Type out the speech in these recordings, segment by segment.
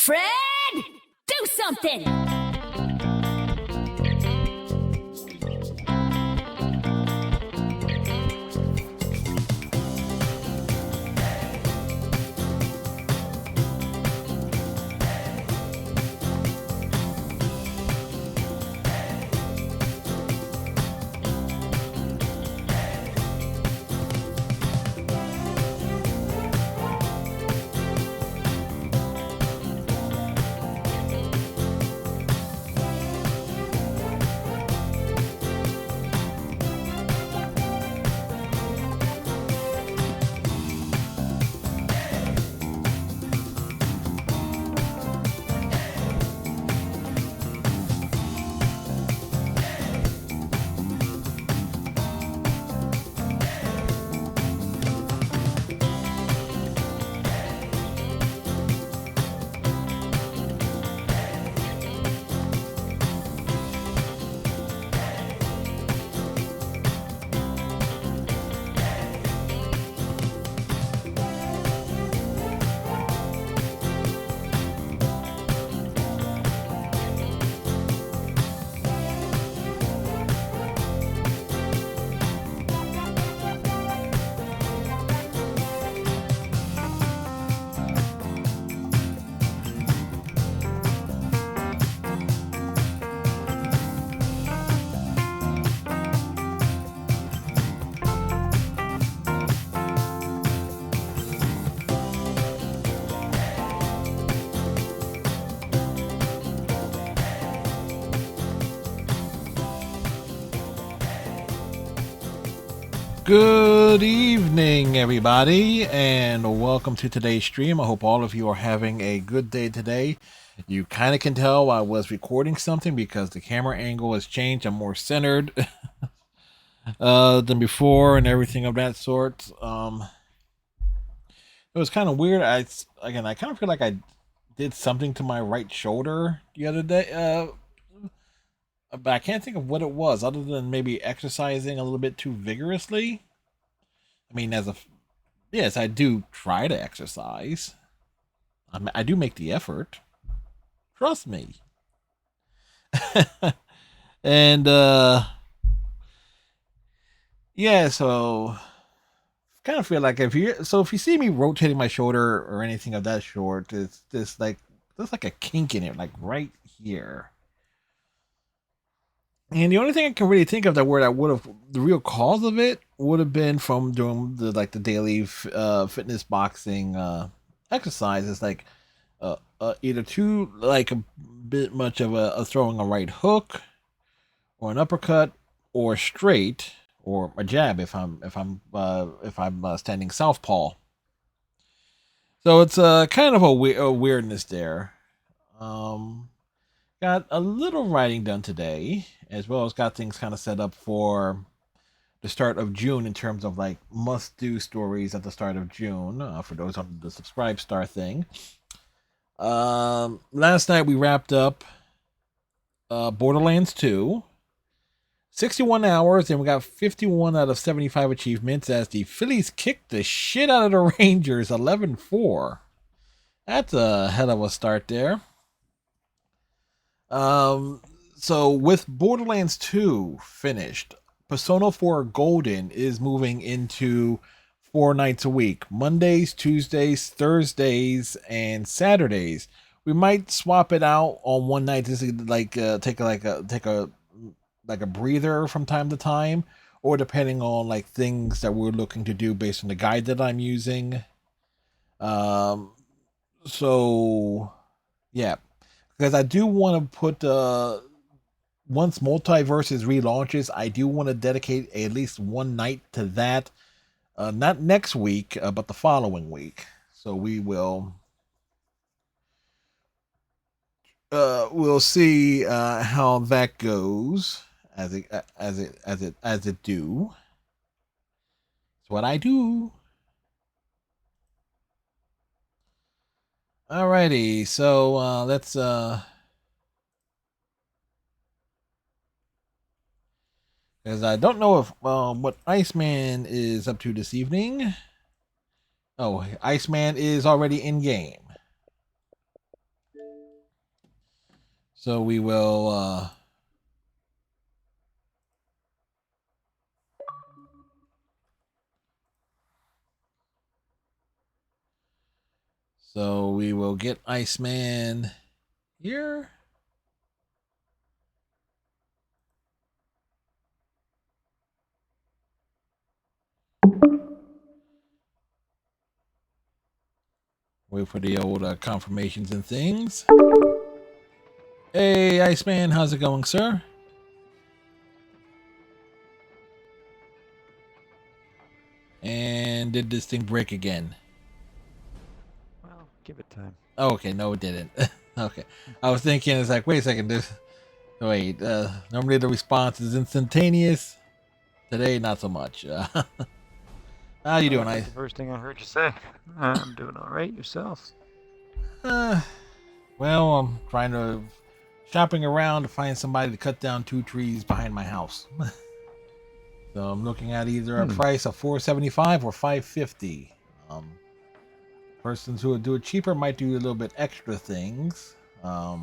Fred! Do something! Good evening, everybody, and welcome to today's stream. I hope all of you are having a good day today. You kind of can tell I was recording something because the camera angle has changed. I'm more centered than before and everything of that sort. It was kind of weird. I kind of feel like I did something to my right shoulder the other day. But I can't think of what it was, other than maybe exercising a little bit too vigorously. I mean, yes, I do try to exercise. I do make the effort. Trust me. And yeah, so kind of feel like if you see me rotating my shoulder or anything of that sort, it's just like there's like a kink in it, like right here. And the only thing I can really think of that where I would have the real cause of it would have been from doing the daily fitness boxing exercises, like either too like a bit much of a throwing a right hook or an uppercut or straight or a jab if I'm standing southpaw. So it's kind of a weirdness there. Um, got a little writing done today, as well as got things kind of set up for the start of June in terms of like must do stories at the start of June for those on the subscribe star thing. Last night we wrapped up Borderlands 2. 61 hours, and we got 51 out of 75 achievements as the Phillies kicked the shit out of the Rangers 11-4. That's a hell of a start there. So with Borderlands 2 finished, Persona 4 Golden is moving into 4 nights a week. Mondays, Tuesdays, Thursdays, and Saturdays. We might swap it out on one night just to take a breather from time to time, or depending on like things that we're looking to do based on the guide that I'm using. So yeah, because I do want to put once Multiverses relaunches, I do want to dedicate at least one night to that. Not next week, but the following week. So we'll see how that goes as it do. It's what I do. Alrighty, so let's because I don't know if what Iceman is up to this evening. Oh, Iceman is already in game. So we will. So we will get Iceman here. Wait for the old confirmations and things. Hey, Iceman, how's it going, sir? And did this thing break again? Well, give it time. Oh, okay, no, it didn't. Okay, I was thinking, it's like, wait a second, wait. Normally the response is instantaneous. Today, not so much. How you doing, That's the first thing I heard you say. I'm doing all right. Yourself? Uh, well, I'm trying to shopping around to find somebody to cut down 2 trees behind my house. So I'm looking at either a price of $475 or $550. Persons who would do it cheaper might do a little bit extra things. Oh,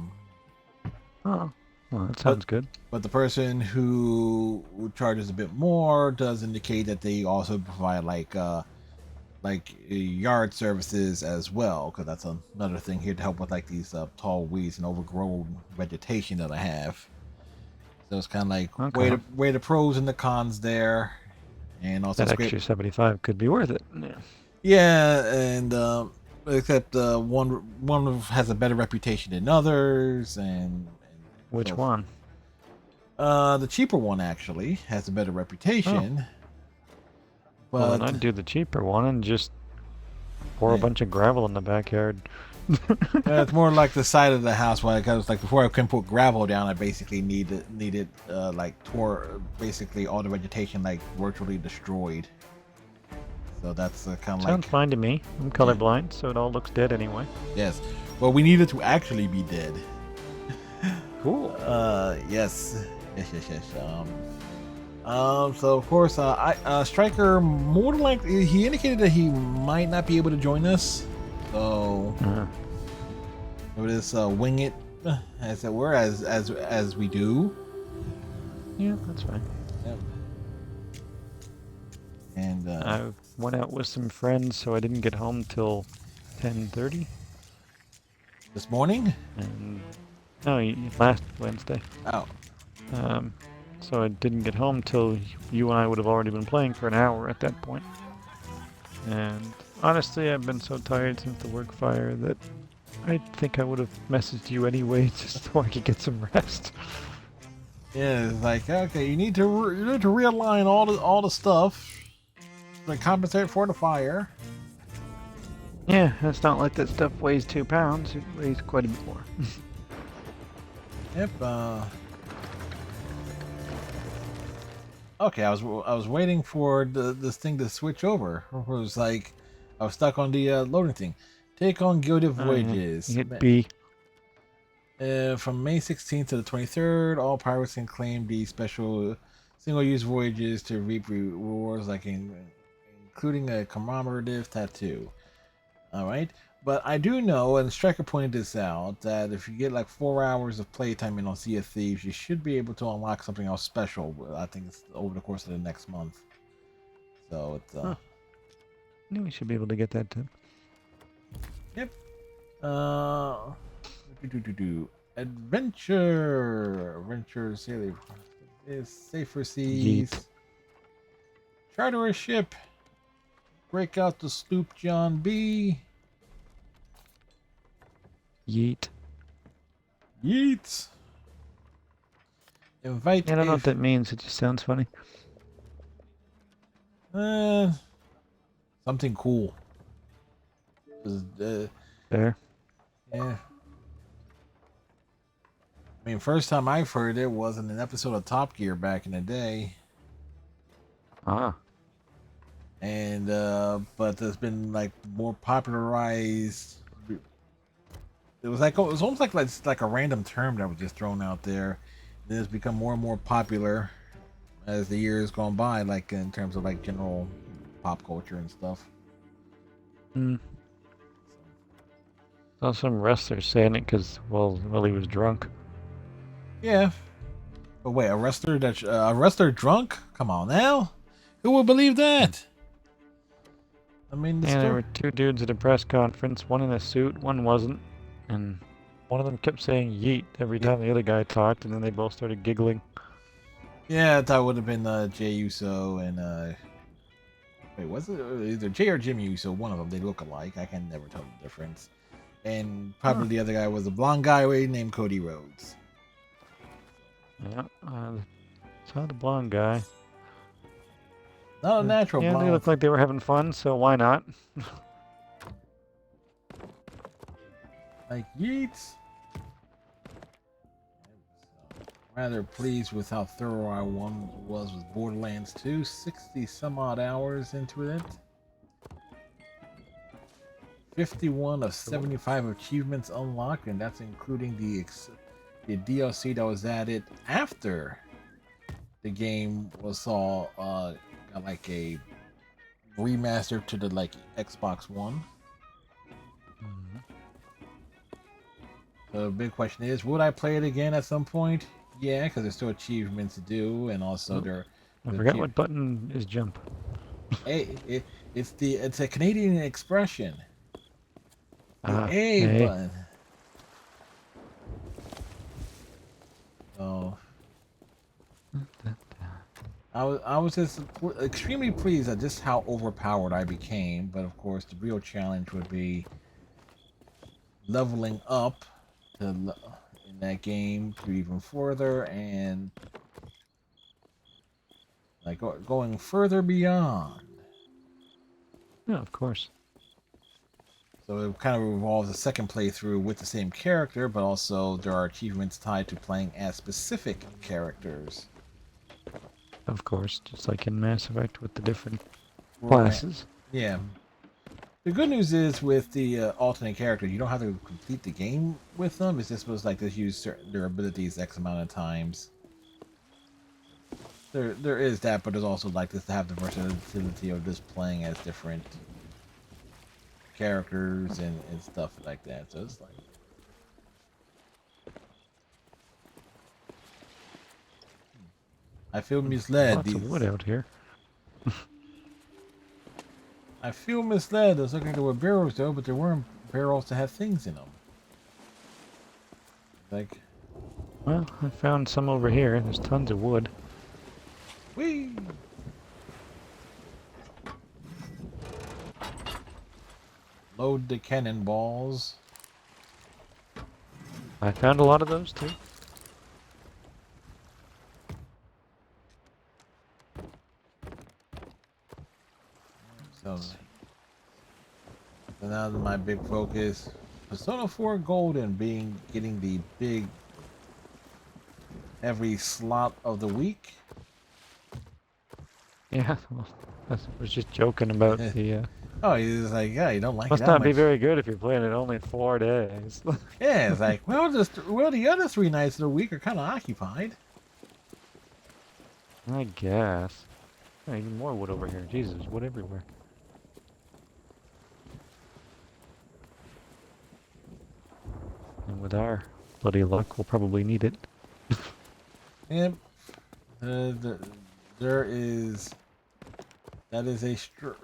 well, that But sounds good. but the person who charges a bit more does indicate that they also provide like yard services as well, because that's another thing here to help with like these tall weeds and overgrown vegetation that I have. So it's kind of like Okay. weigh the pros and the cons there, and also That scrape. extra 75 could be worth it. Yeah. Yeah, and except one has a better reputation than others, and Which so one? the cheaper one actually has a better Oh, reputation, well then but I'd do the cheaper one and just pour a yeah. bunch of gravel in the backyard. It's more like the side of the house. Where I was like before I can put gravel down, I basically needed like tore basically all the vegetation like virtually destroyed. So that's kind of Sounds like fine to me. I'm colorblind, so it all looks dead anyway. yes. Well, we needed to actually be dead. Cool. Yes, yes. So of course, Striker more than likely he indicated that he might not be able to join us. So it is wing it, as it were, as we do. Yeah, that's fine. Yep. And I went out with some friends, so I didn't get home till 10:30. this morning. And no, last Wednesday. Oh, So I didn't get home till you and I would have already been playing for an hour at that point. And honestly, I've been so tired since the work fire that I think I would have messaged you anyway just so I could get some rest. yeah. It's like okay, you need to realign all the stuff to compensate for the fire. Yeah, it's not like that stuff weighs 2 pounds. It weighs quite a bit more. Yep. Okay, I was waiting for this thing to switch over. It was like I was stuck on the loading thing. Take on Gilded Voyages. Yeah. Hit B. From May 16th to the 23rd, all pirates can claim the special single-use voyages to reap rewards, including a commemorative tattoo. All right, but I do know, and Striker pointed this out, that if you get like 4 hours of playtime in on Sea of Thieves, you should be able to unlock something else special. I think it's over the course of the next month. So it's Yeah, we should be able to get that too. yep. Adventure sailor is safer seas. Yeet. Charter a ship. Break out the sloop John B. Yeet. Yeet. Invite I don't know a what that means. It just sounds funny. something cool. There. Yeah. I mean, first time I've heard it was in an episode of Top Gear back in the day. Ah. And but it's been like more popularized. It was almost like a random term that was just thrown out there. And it's become more and more popular as the years gone by, like in terms of like general pop culture and stuff. Saw some wrestler saying it because, well, he was drunk. Yeah. But wait, arrest her drunk? Come on now. Who would believe that? I mean, the And there story. were two dudes at a press conference, one in a suit, one wasn't. And one of them kept saying yeet every Yeah, time the other guy talked, and then they both started giggling. yeah, that would have been Jay Uso and wait, was it either Jay or Jimmy Uso? One of them. They look alike. I can never tell the difference. And Huh. probably the other guy was a blonde guy named Cody Rhodes. Yeah, saw the blonde guy. Not a natural Yeah, they blonde. looked like they were having fun, so why not? Like Yeats. Rather pleased with how thorough I was with Borderlands 2. 60 some odd hours into it. 51 of 75 achievements unlocked, and that's including the DLC that was added after the game was all got like a remaster to the like Xbox One. Mhm. The big question is, would I play it again at some point? Yeah, because there's still achievements to do, and also Oh, there. I The forgot achie- what button is jump. Hey, it's a Canadian expression. The Ah, A A. button. So I was just extremely pleased at just how overpowered I became, but of course the real challenge would be leveling up in that game to even further and like going further beyond. Yeah, of course. So it kind of involves a second playthrough with the same character, but also there are achievements tied to playing as specific characters. Of course, just like in Mass Effect with the different Right. classes. Yeah. The good news is with the alternate character, you don't have to complete the game with them. It's just supposed to like just use certain their abilities X amount of times. There is that, but there's also like this to have the versatility of just playing as different characters and stuff like that. So it's like I feel misled. Lots of wood out here. I feel misled. I was looking, there were barrels though, but there weren't barrels that had things in them. Like, Well, I found some over here. There's tons of wood. whee! Load the cannonballs. I found a lot of those too. So, so now my big focus, Persona 4 Golden getting the big every slot of the week. Yeah, well, I was just joking about the. Oh, he's like, yeah, you don't like it Must that not be much. very good if you're playing it only 4 days. Yeah, it's like, well, the other 3 nights of the week are kind of occupied. I guess. Oh, even more wood over here. Jesus, wood everywhere. And with our bloody luck, we'll probably need it. Yep. The, there is that is a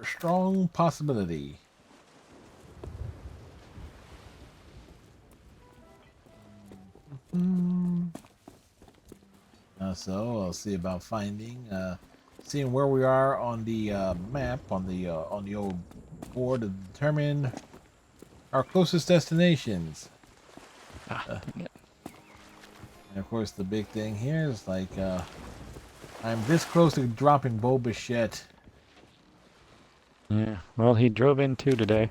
strong possibility. Mm. So I'll see about seeing where we are on the map on the old board to determine our closest destinations. Ah, dang it. And of course, the big thing here is like I'm this close to dropping Bo Bichette, Yeah, well, he drove in two today.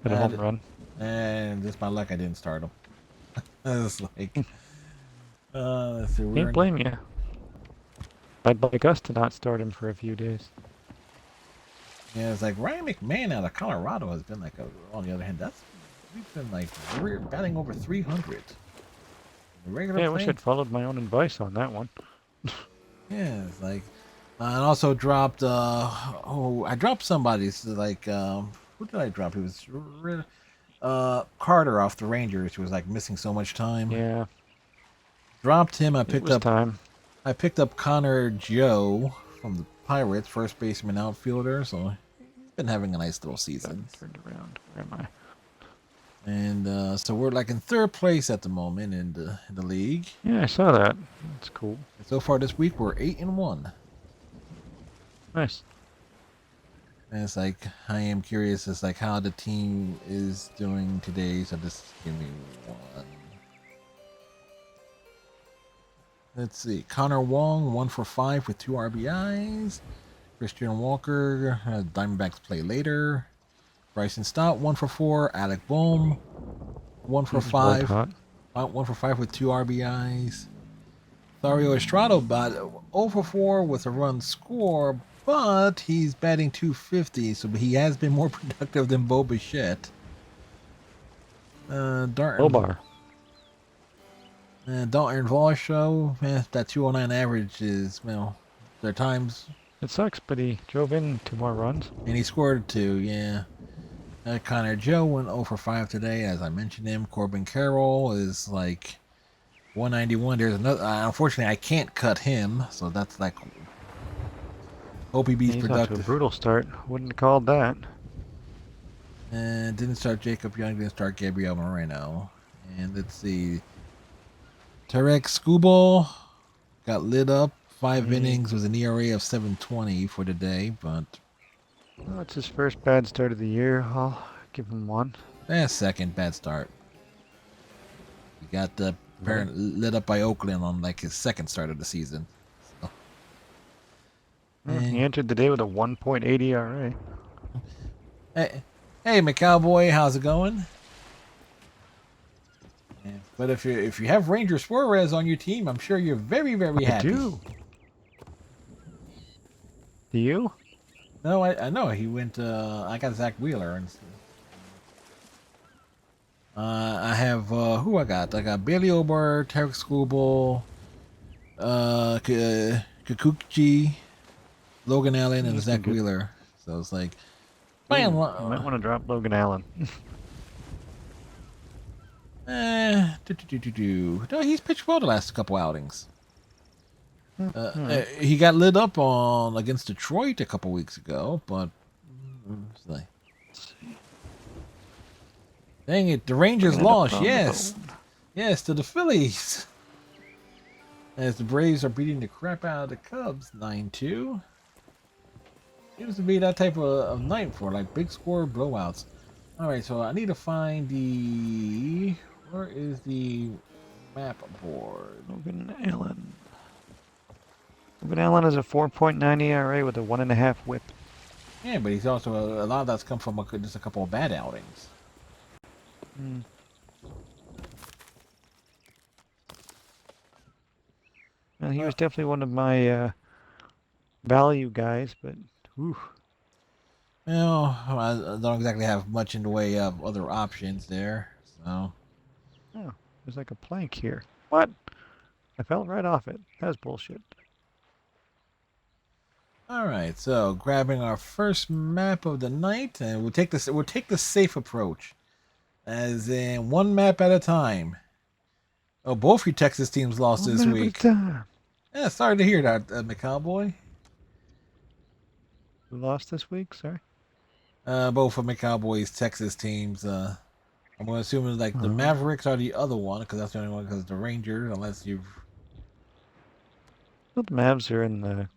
At a home and run. just my luck, I didn't start him. It's like, let's see, we're Can't in. blame you. I'd like us to not start him for a few days. Yeah, it's like Ryan McMahon out of Colorado has been like, on the other hand, we've been like we're batting over 300. The regular Yeah, I wish playing, I'd followed my own advice on that one. yeah, it's like, and also dropped, I dropped somebody's like, who did I drop? It was Carter off the Rangers, who was like missing so much time. Yeah, Dropped him. It was time. I picked up Connor Joe from the Pirates, first baseman outfielder. So he's been having a nice little season. Turned around. Where am I? And so we're like in third place at the moment in the league. Yeah, I saw that. That's cool. And so far this week we're 8-1. Nice. And it's like I am curious as like how the team is doing today. So just give me one. Let's see. Connor Wong 1 for 5 with 2 RBIs. Christian Walker Diamondbacks play later. Bryson Stott 1 for 4. Alec Boehm 1 for 5. 1 for 5 with 2 RBIs. Thario Estrada about 0 for 4 with a run score, but he's batting .250, so he has been more productive than Bo Bichette. Bobar. Dalton Varsho, that 209 average is, well, their times. It sucks, but he drove in 2 more runs. And he scored 2, yeah. Connor Joe went 0 for 5 today, as I mentioned him. Corbin Carroll is like 191. There's another. Unfortunately, I can't cut him, so that's like. Hope he beats productive. Off to a brutal start. Wouldn't have called that. And didn't start Jacob Young. Didn't start Gabriel Moreno. And let's see. Tarek Skubal got lit up. 5 innings with an ERA of 7.20 for the day, but. Well, it's his first bad start of the year. I'll give him 1. Second bad start. He got lit up by Oakland on like his second start of the season. So. He entered the day with a 1.8 ERA. Hey, McCowboy, how's it going? Yeah, but if you have Ranger Suarez on your team, I'm sure you're very, very happy. I do. Do you? No, I know he went. I got Zach Wheeler, and I have who I got. I got Bailey Ober, Tarek Skubal, Kikuchi, Logan Allen, and Zach Wheeler. So it's like, man, you might want to drop Logan Allen. No, he's pitched well the last couple outings. He got lit up on against Detroit a couple weeks ago, but dang it, the Rangers lost. Yes, to the Phillies. As the Braves are beating the crap out of the Cubs, 9-2. Seems to be that type of night for like big score blowouts. All right, so I need to find the. Where is the map board? Logan Allen. Logan Allen has a 4.9 ERA with a 1.5 WHIP. Yeah, but he's also a lot of that's come from just a couple of bad outings. Well, he was definitely one of my value guys, but whew. Well, I don't exactly have much in the way of other options there, so. Oh, there's like a plank here. What? I fell right off it. That was bullshit. All right, so grabbing our first map of the night, and we'll take the safe approach, as in one map at a time. Oh, both your Texas teams lost this week. Yeah, sorry to hear that, McCowboy. Who lost this week? Sorry. Both of McCowboy's Texas teams. I'm gonna assume it's like the Mavericks are the other one, because that's the only one. Because the Rangers, unless you've. Well, the Mavs are in the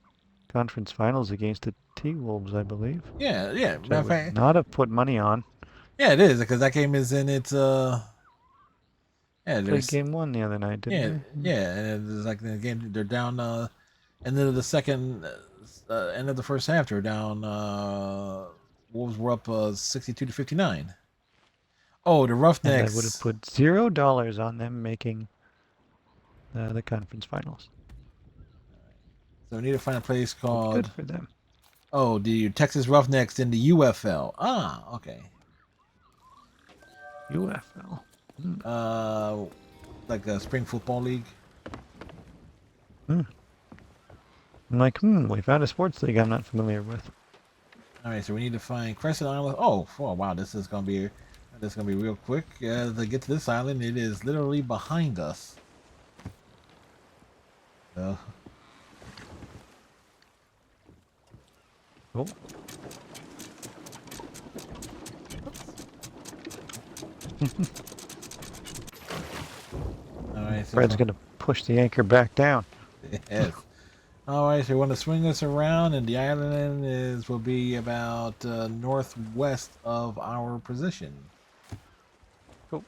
conference finals against the T-Wolves, I believe. Yeah. Which I would not have put money on. Yeah, it is, because that game is in its Yeah, played game 1 the other night, didn't they? Yeah, and it's like the game they're down end of the second end of the first half they're down Wolves were up 62-59. Oh, the Roughnecks. And I would have put $0 on them making the conference finals. So we need to find a place called. Good for them. Oh, the Texas Roughnecks in the UFL. Ah, okay. UFL. Like a spring football league. I'm like, we found a sports league I'm not familiar with. All right, so we need to find Crescent Island. Oh, wow, this is gonna be real quick. To get to this island, it is literally behind us. So, Oh, all right, Fred's so gonna push the anchor back down. yes. All right, so you want to swing us around, and the island will be about northwest of our position. Oh,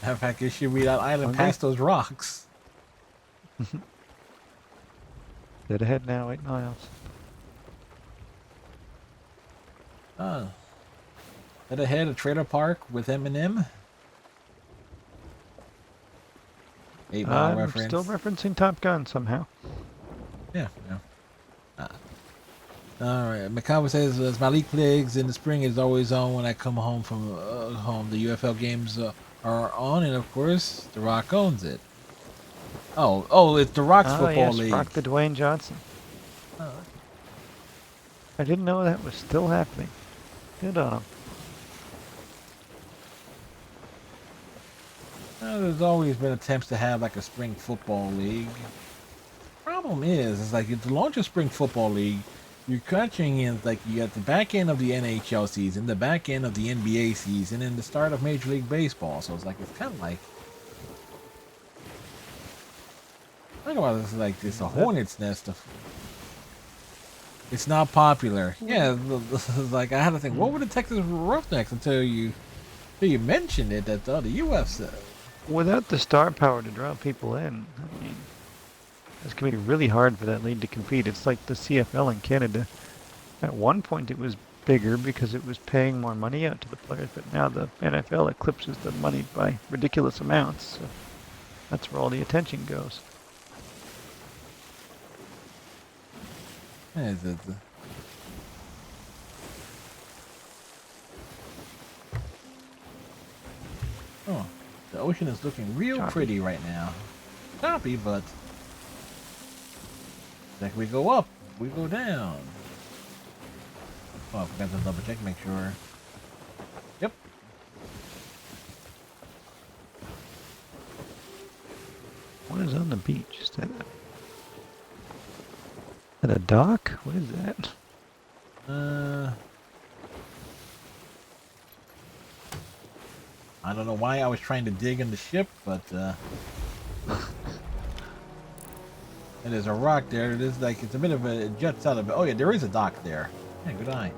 In fact, you should be that island hungry? past those rocks. Dead ahead now, 8 miles. Oh, head ahead, a trailer park with Eminem. 8 Mile I'm still reference. referencing Top Gun somehow. Yeah, yeah. All right. Macabre says, as my league legs in the spring is always on when I come home from home. The UFL games are on, and of course, The Rock owns it. Oh, it's The Rock's Ah, football yes, league. Rock the Dwayne Johnson. Oh, I didn't know that was still happening. Good on him. there's always been attempts to have like a spring football league. Problem is like if you launch a spring football league, you're catching in like you got the back end of the NHL season, the back end of the NBA season, and the start of Major League Baseball. So it's kind of like I don't know why this is like this a hornet's nest of. It's not popular. Yeah, like I had to think, what were the Texas Roughnecks until you mentioned it that the UFC. Without the star power to draw people in, I mean, it's going to be really hard for that league to compete. It's like the CFL in Canada. At one point it was bigger because it was paying more money out to the players, but now the NFL eclipses the money by ridiculous amounts. So that's where all the attention goes. Yeah, oh, the ocean is looking real Choppy. pretty right now. Choppy, but like we go up, we go down. Oh, I forgot to double check, make sure. Yep. What is on the beach? Is that a dock? What is that? I don't know why I was trying to dig in the ship, but there's a rock there. It is like it's a bit of a it juts out of it. Oh yeah, there is a dock there. Yeah, good eye.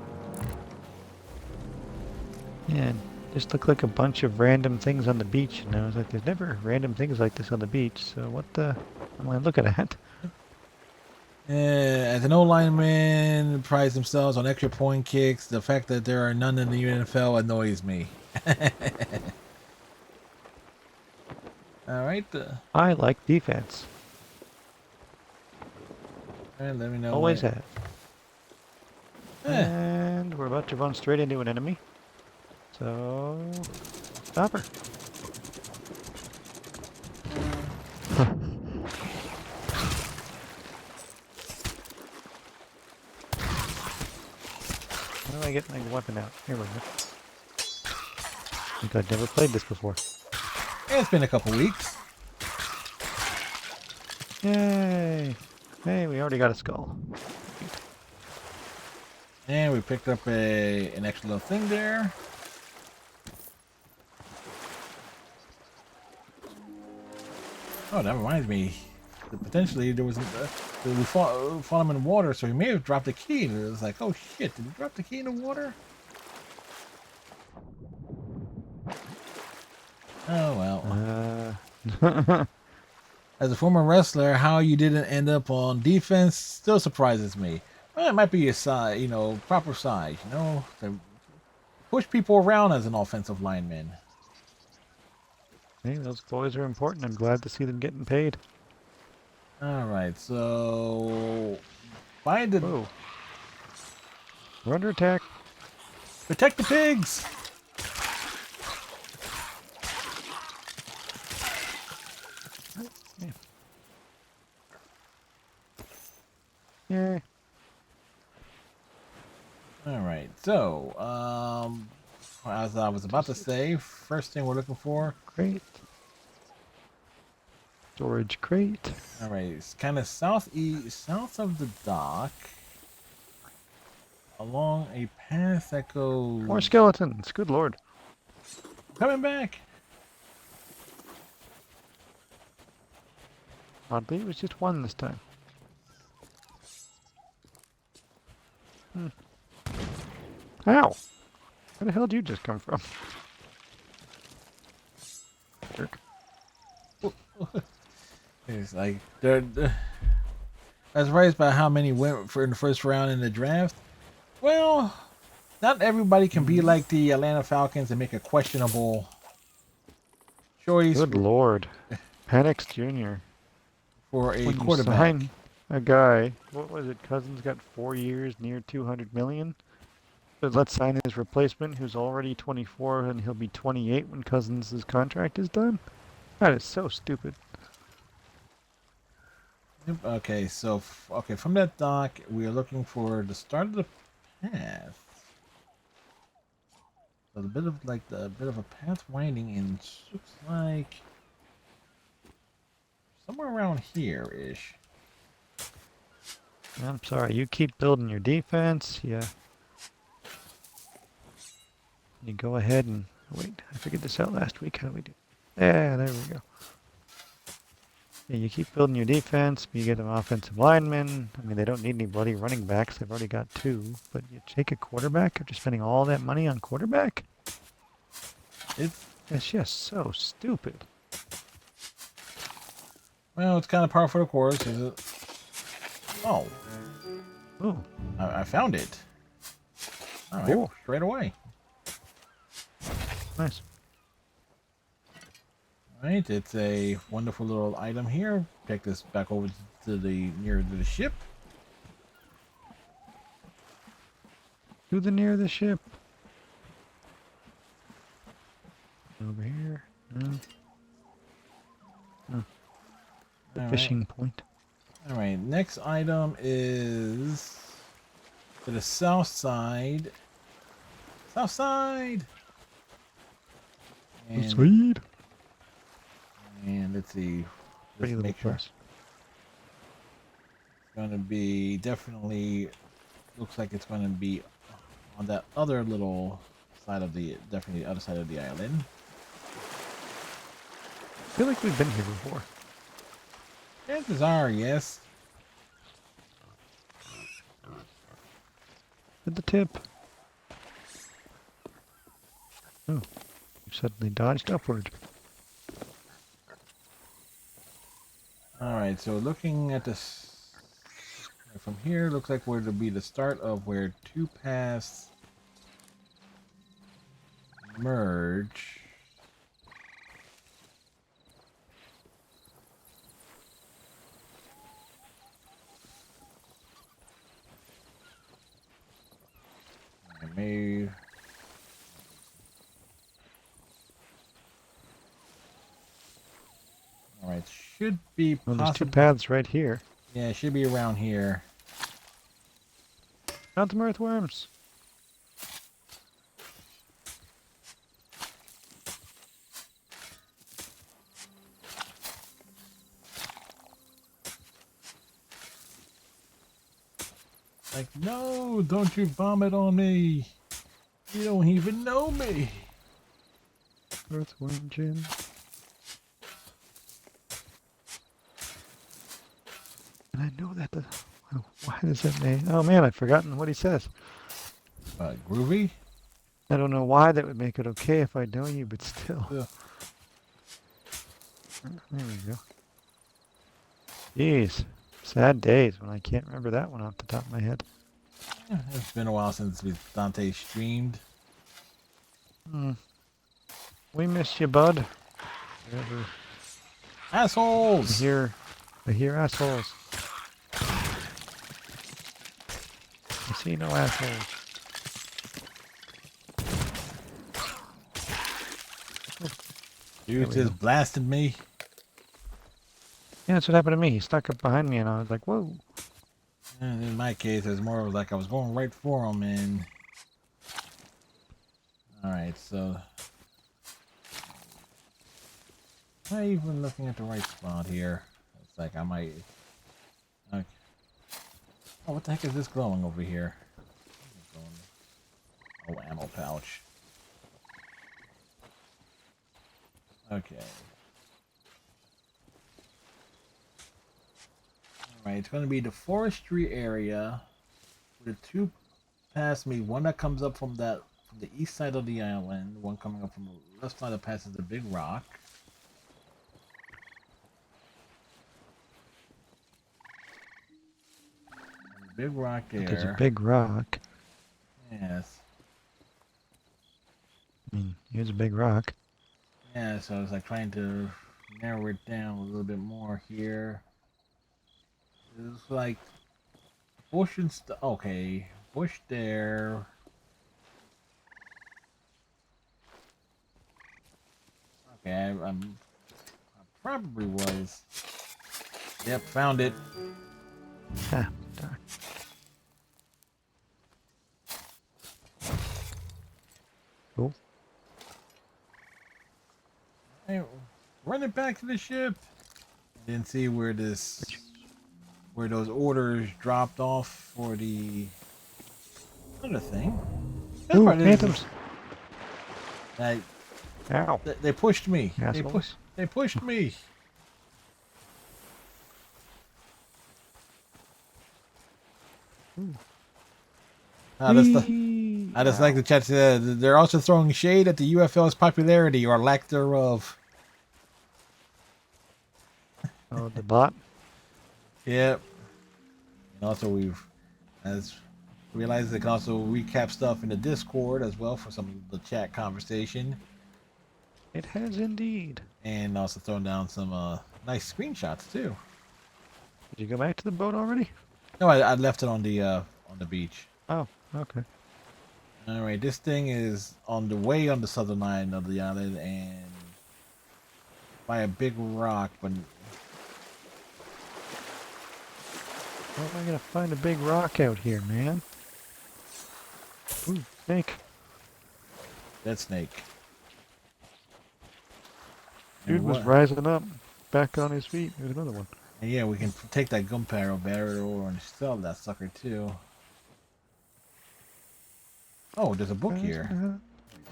Yeah, just looked like a bunch of random things on the beach, and I was like, there's never random things like this on the beach, so what the am I looking at? As an old lineman prides themselves on extra point kicks, the fact that there are none in the NFL annoys me. All right. I like defense. And let me know Always when. have. Eh, And we're about to run straight into an enemy. So, stop her. How do I get my weapon out? Here we go. I think I've never played this before. it's been a couple weeks. Yay! Hey, we already got a skull. And we picked up an extra little thing there. Oh, that reminds me. Potentially, there was we fought him in water, so he may have dropped the key. And it was like, oh shit, did he drop the key in the water? Oh well. As a former wrestler, how you didn't end up on defense still surprises me. Well, it might be a size, proper size, to push people around as an offensive lineman. Hey, those boys are important. I'm glad to see them getting paid. All right, so find the Whoa. We're under attack. protect the pigs. Yeah. Yeah. All right, So, as I was about to say, first thing we're looking for. Crate. Storage crate. All right, it's kind of southeast, south of the dock, along a path that goes. More skeletons. Good lord. Coming back. Oddly, it was just one this time. Ow! Where the hell did you just come from? Jerk. It's like I was surprised by how many went for in the first round in the draft. Well, not everybody can be like the Atlanta Falcons and make a questionable choice Good lord. Penix Jr. for a When you quarterback. sign a guy, what was it? Cousins got 4 years, near 200 million. But let's sign his replacement, who's already 24, and he'll be 28 when Cousins' contract is done. That is so stupid. Okay, so okay, from that dock, we are looking for the start of the path. So a bit of a path winding, and looks like somewhere around here ish. I'm sorry, you keep building your defense. Yeah. You go ahead and wait. I figured this out last week. How do we do? Yeah, there we go. Yeah, you keep building your defense, but you get an offensive lineman. I mean, they don't need any bloody running backs. They've already got 2. But you take a quarterback after spending all that money on quarterback? It's just so stupid. Well, it's kind of par for the course, is it? Oh. Oh. I found it. All right, Cool. straight away. Nice. All right, it's a wonderful little item here. Take this back over to near to the ship. To the near the ship. Over here. No. Oh. The fishing point. All right, next item is to the south side. South side. And, Sweet. and let's see. Pretty little make sure. place. It's going to be definitely. Looks like it's going to be on that other little side of definitely the other side of the island. I feel like we've been here before. Chances are, yes. At the tip. Oh, you suddenly dodged upward. All right, so looking at this from here, looks like where to be the start of where 2 paths merge. Maybe. All right, should be Well, there's 2 possible. paths right here. Yeah, it should be around here. Not the earthworms. Like, no, don't you vomit on me. You don't even know me. Earthworm Jim. And I know that the... Why does that mean... Oh man, I've forgotten what he says. Groovy? I don't know why that would make it okay if I know you, but still. Yeah. There we go. Jeez. Sad days when I can't remember that one off the top of my head. Yeah, it's been a while since Dante streamed. We miss you, bud. Whatever. Assholes! I hear assholes. I see no assholes. Dude just blasted me. Yeah, that's what happened to me. He stuck up behind me and I was like, whoa. And in my case, it's more of like I was going right for him and Alright, so... Am I even looking at the right spot here? It's like I might... Okay. Oh, what the heck is this glowing over here? Oh, ammo pouch. Okay. Alright, it's going to be the forestry area. The two past me, one that comes up from the east side of the island, one coming up from the left side that passes the big rock. Big rock there. There's a big rock. Yes. I mean, here's a big rock. Yeah, so I was like trying to narrow it down a little bit more here. It's like bush and stuff. Okay, bush there. Okay, I probably was. Yep, found it. Ha, darn. Cool. Hey, run it back to the ship. Didn't see where those orders dropped off for the other thing. That Ooh, part is phantoms. that Ow. they pushed me. Assholes. They pushed me. I just like the chat said they're also throwing shade at the UFL's popularity or lack thereof. Oh, the bot. Yep. And also we've as realized they can also recap stuff in the Discord as well for some of the chat conversation. It has indeed. And also throwing down some nice screenshots too. Did you go back to the boat already? No, I left it on the beach. Oh, okay. All right, this thing is on the way on the southern line of the island and by a big rock, but How am I gonna find a big rock out here, man? Ooh, snake. that snake. Dude And was rising up, back on his feet. There's another one. And yeah, we can take that gunpowder barrel and sell that sucker too. Oh, there's a book here.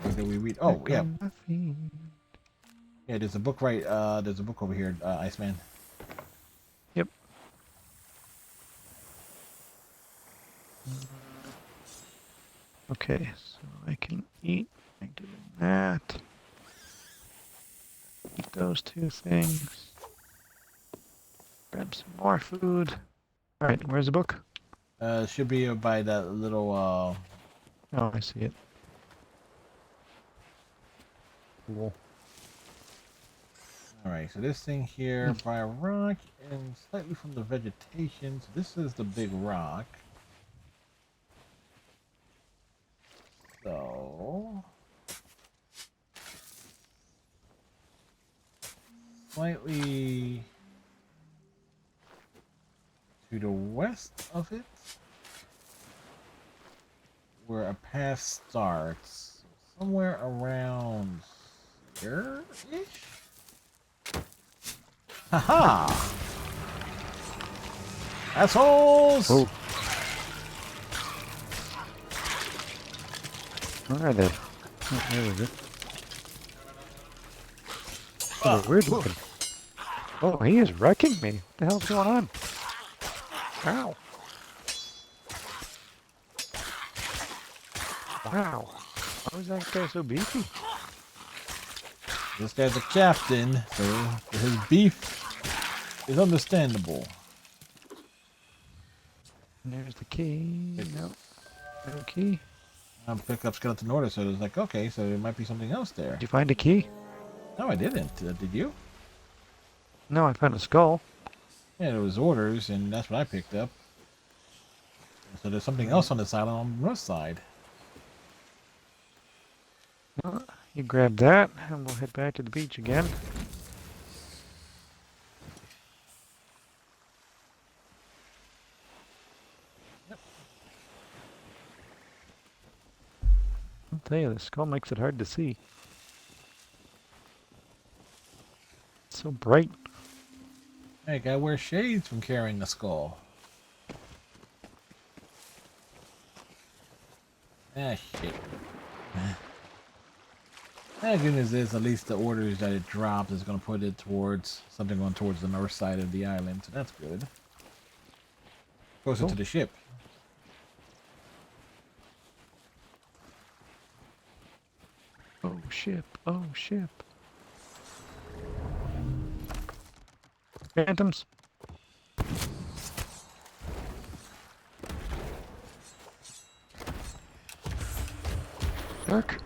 Where did we read? Oh, yeah. Yeah, there's a book right. There's a book over here, Iceman. Yep. Okay, so I can eat by doing that. Eat those two things. Grab some more food. Alright, where's the book? Should be by that little. Oh, I see it. Cool. All right, so this thing here by a rock and slightly from the vegetation. So this is the big rock. So slightly to the west of it, where a path starts, somewhere around here-ish. Haha! Assholes! Oh. Where are they? Oh, there we go. Oh, they're weird looking. Oh, he is wrecking me. What the hell's going on? Ow. Wow. How is that guy so beefy? This guy's a captain, so his beef is understandable. And there's the key. No. No key. I picked up skeleton order, so it was like, okay, so there might be something else there. Did you find a key? No, I didn't. Did you? No, I found a skull. Yeah, there was orders, and that's what I picked up. So there's something else on this island on the north side. Well, you grab that, and we'll head back to the beach again. What tell you, the skull makes it hard to see. It's so bright. Hey, gotta wear shades from carrying the skull. Ah, shit. The good news is at least the orders that it drops is going to put it towards something going towards the north side of the island, so that's good. Closer to the ship. Oh, ship. Oh, ship. Phantoms. Dark.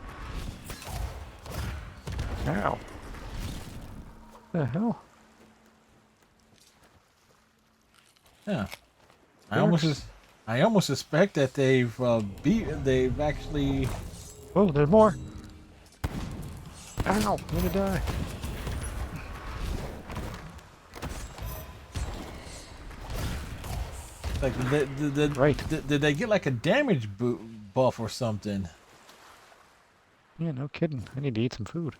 Ow. The hell? Yeah. Barracks. I almost suspect that they've actually. Oh, there's more. Ow, I'm gonna die. Like, Right. did they get like a damage buff or something? Yeah, no kidding. I need to eat some food.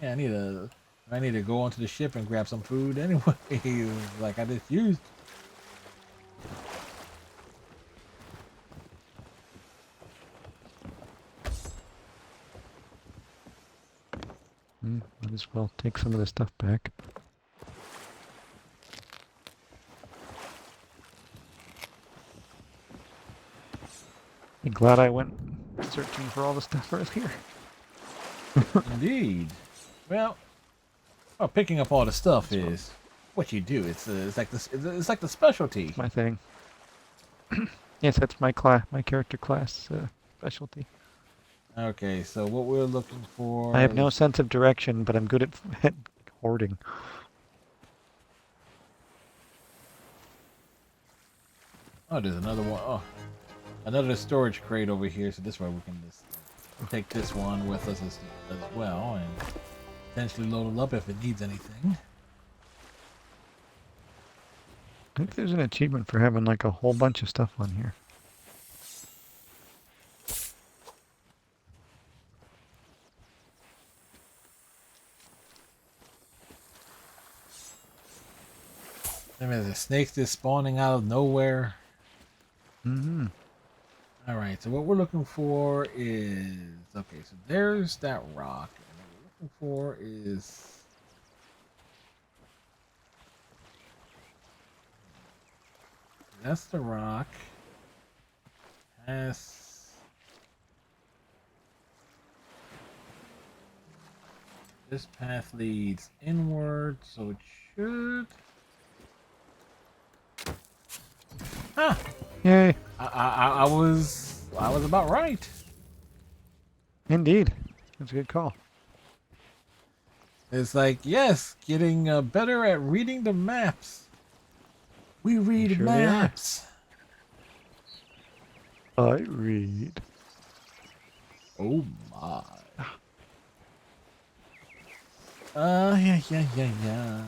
Yeah, I need to go onto the ship and grab some food anyway. Like I just used. Might as well take some of this stuff back. I'm glad I went searching for all the stuff earlier. Indeed. Well, picking up all the stuff is what you do. It's like this. It's like the specialty. It's my thing. Yes, that's my character class specialty. Okay, so what we're looking for. I have no sense of direction, but I'm good at hoarding. Oh, there's another one. Oh, another storage crate over here. So this way we can just take this one with us as well and potentially load it up if it needs anything. I think there's an achievement for having like a whole bunch of stuff on here. I mean, the snakes just spawning out of nowhere. Mm-hmm. All right, so what we're looking for is okay. So there's that rock, and what we're looking for is that's the rock. This path leads inward, so it should. Ah, Yay! I was about right. Indeed, that's a good call. It's like yes, getting better at reading the maps. We read Sure maps. I read. Oh my. Yeah.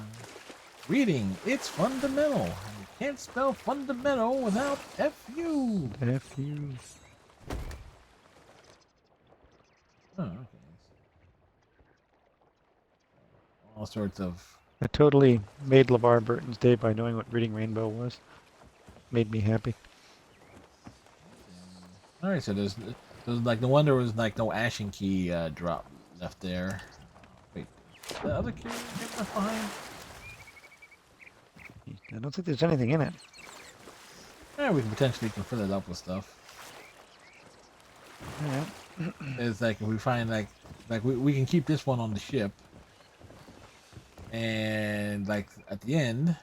Reading, it's fundamental. You can't spell fundamental without FU. FU. Oh, okay. All sorts of. I totally made LeVar Burton's day by knowing what Reading Rainbow was. Made me happy. All right, so there's like no wonder there was like no Ashen Key drop left there. Wait, the other key left behind? I don't think there's anything in it. Yeah, we can potentially fill it up with stuff. Yeah. It's like if we find like we can keep this one on the ship, and like at the end,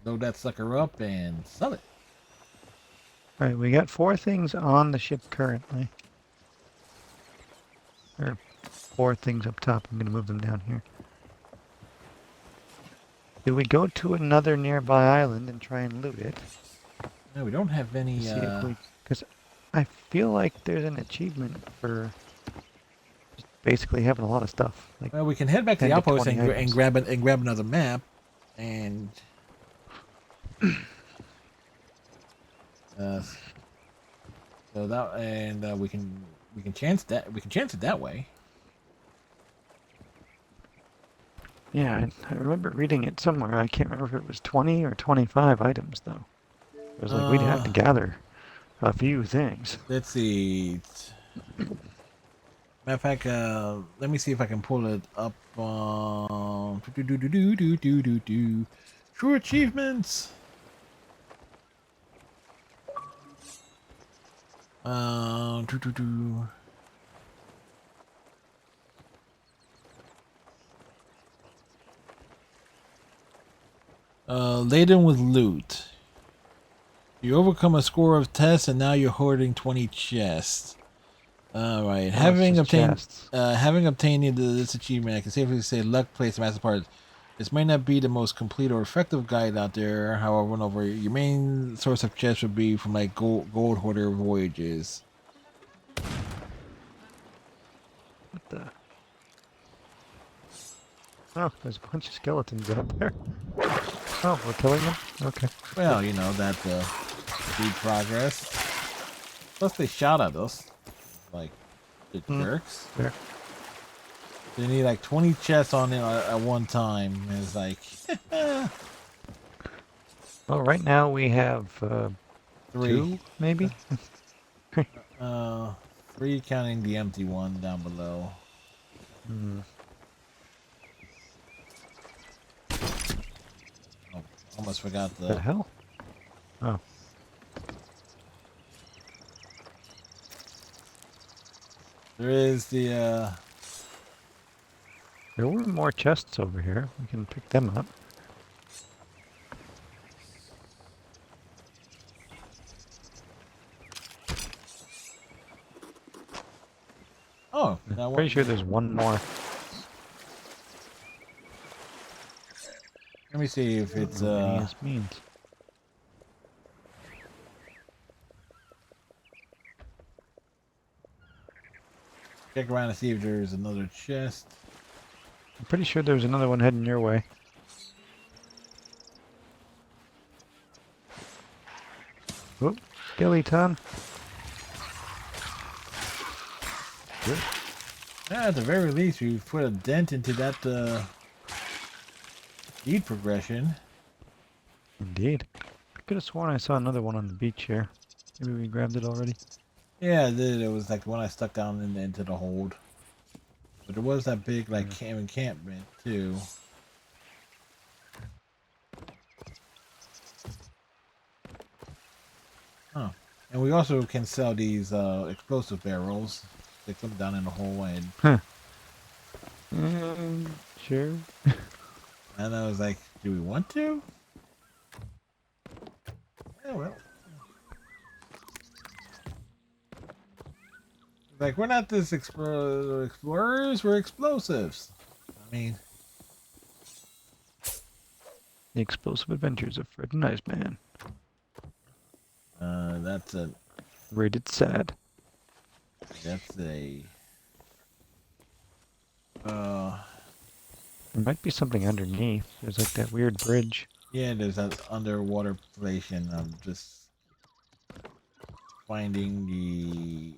load that sucker up and sell it. Alright, we got 4 things on the ship currently. Or 4 things up top. I'm going to move them down here. Do we go to another nearby island and try and loot it? No, we don't have any. See if we, because I feel like there's an achievement for just basically having a lot of stuff. Like Well, we can head back to the 10 to outpost 20 and items. grab another map, and so that we can We can chance that. We can chance it that way. Yeah, I remember reading it somewhere. I can't remember if it was 20 or 25 items, though. It was like we'd have to gather a few things. Let's see. Matter of fact, let me see if I can pull it up. True achievements. Do, do, do. Laden with loot. You overcome a score of tests, and now you're hoarding 20 chests. All right. Oh, it's just chests. Having obtained this achievement, I can safely say luck plays a massive part. This may not be the most complete or effective guide out there. However, your main source of chests would be from like gold hoarder voyages. What the? Oh, there's a bunch of skeletons out there. Oh, we're killing them? Okay. Well, you know that speed progress. Plus, they shot at us like the jerks. There. They need like 20 chests on it at one time. And it's like Well, right now we have 3. 2, maybe? 3 counting the empty one down below. Hmm. Oh, almost forgot The the hell? Oh. There is the There were more chests over here. We can pick them up. oh, I'm pretty sure there's one more. Let me see if it's What means. check around to see if there's another chest. I'm pretty sure there's another one heading your way. Oop, skeleton. Good. Yeah, at the very least, we've put a dent into that speed progression. Indeed. I could have sworn I saw another one on the beach here. Maybe we grabbed it already. Yeah, it did. It was like the one I stuck down into the hold. But there was that big like encampment too. Oh, and we also can sell these explosive barrels. Stick them down in the hole and. Huh. Sure. And I was like, do we want to? Yeah, well. Like, we're not this explorers, we're explosives. I mean, The Explosive Adventures of Fred and Iceman. that's a, Rated sad. that's a, There might be something underneath. There's like that weird bridge. yeah, there's that underwater place, and I'm just finding the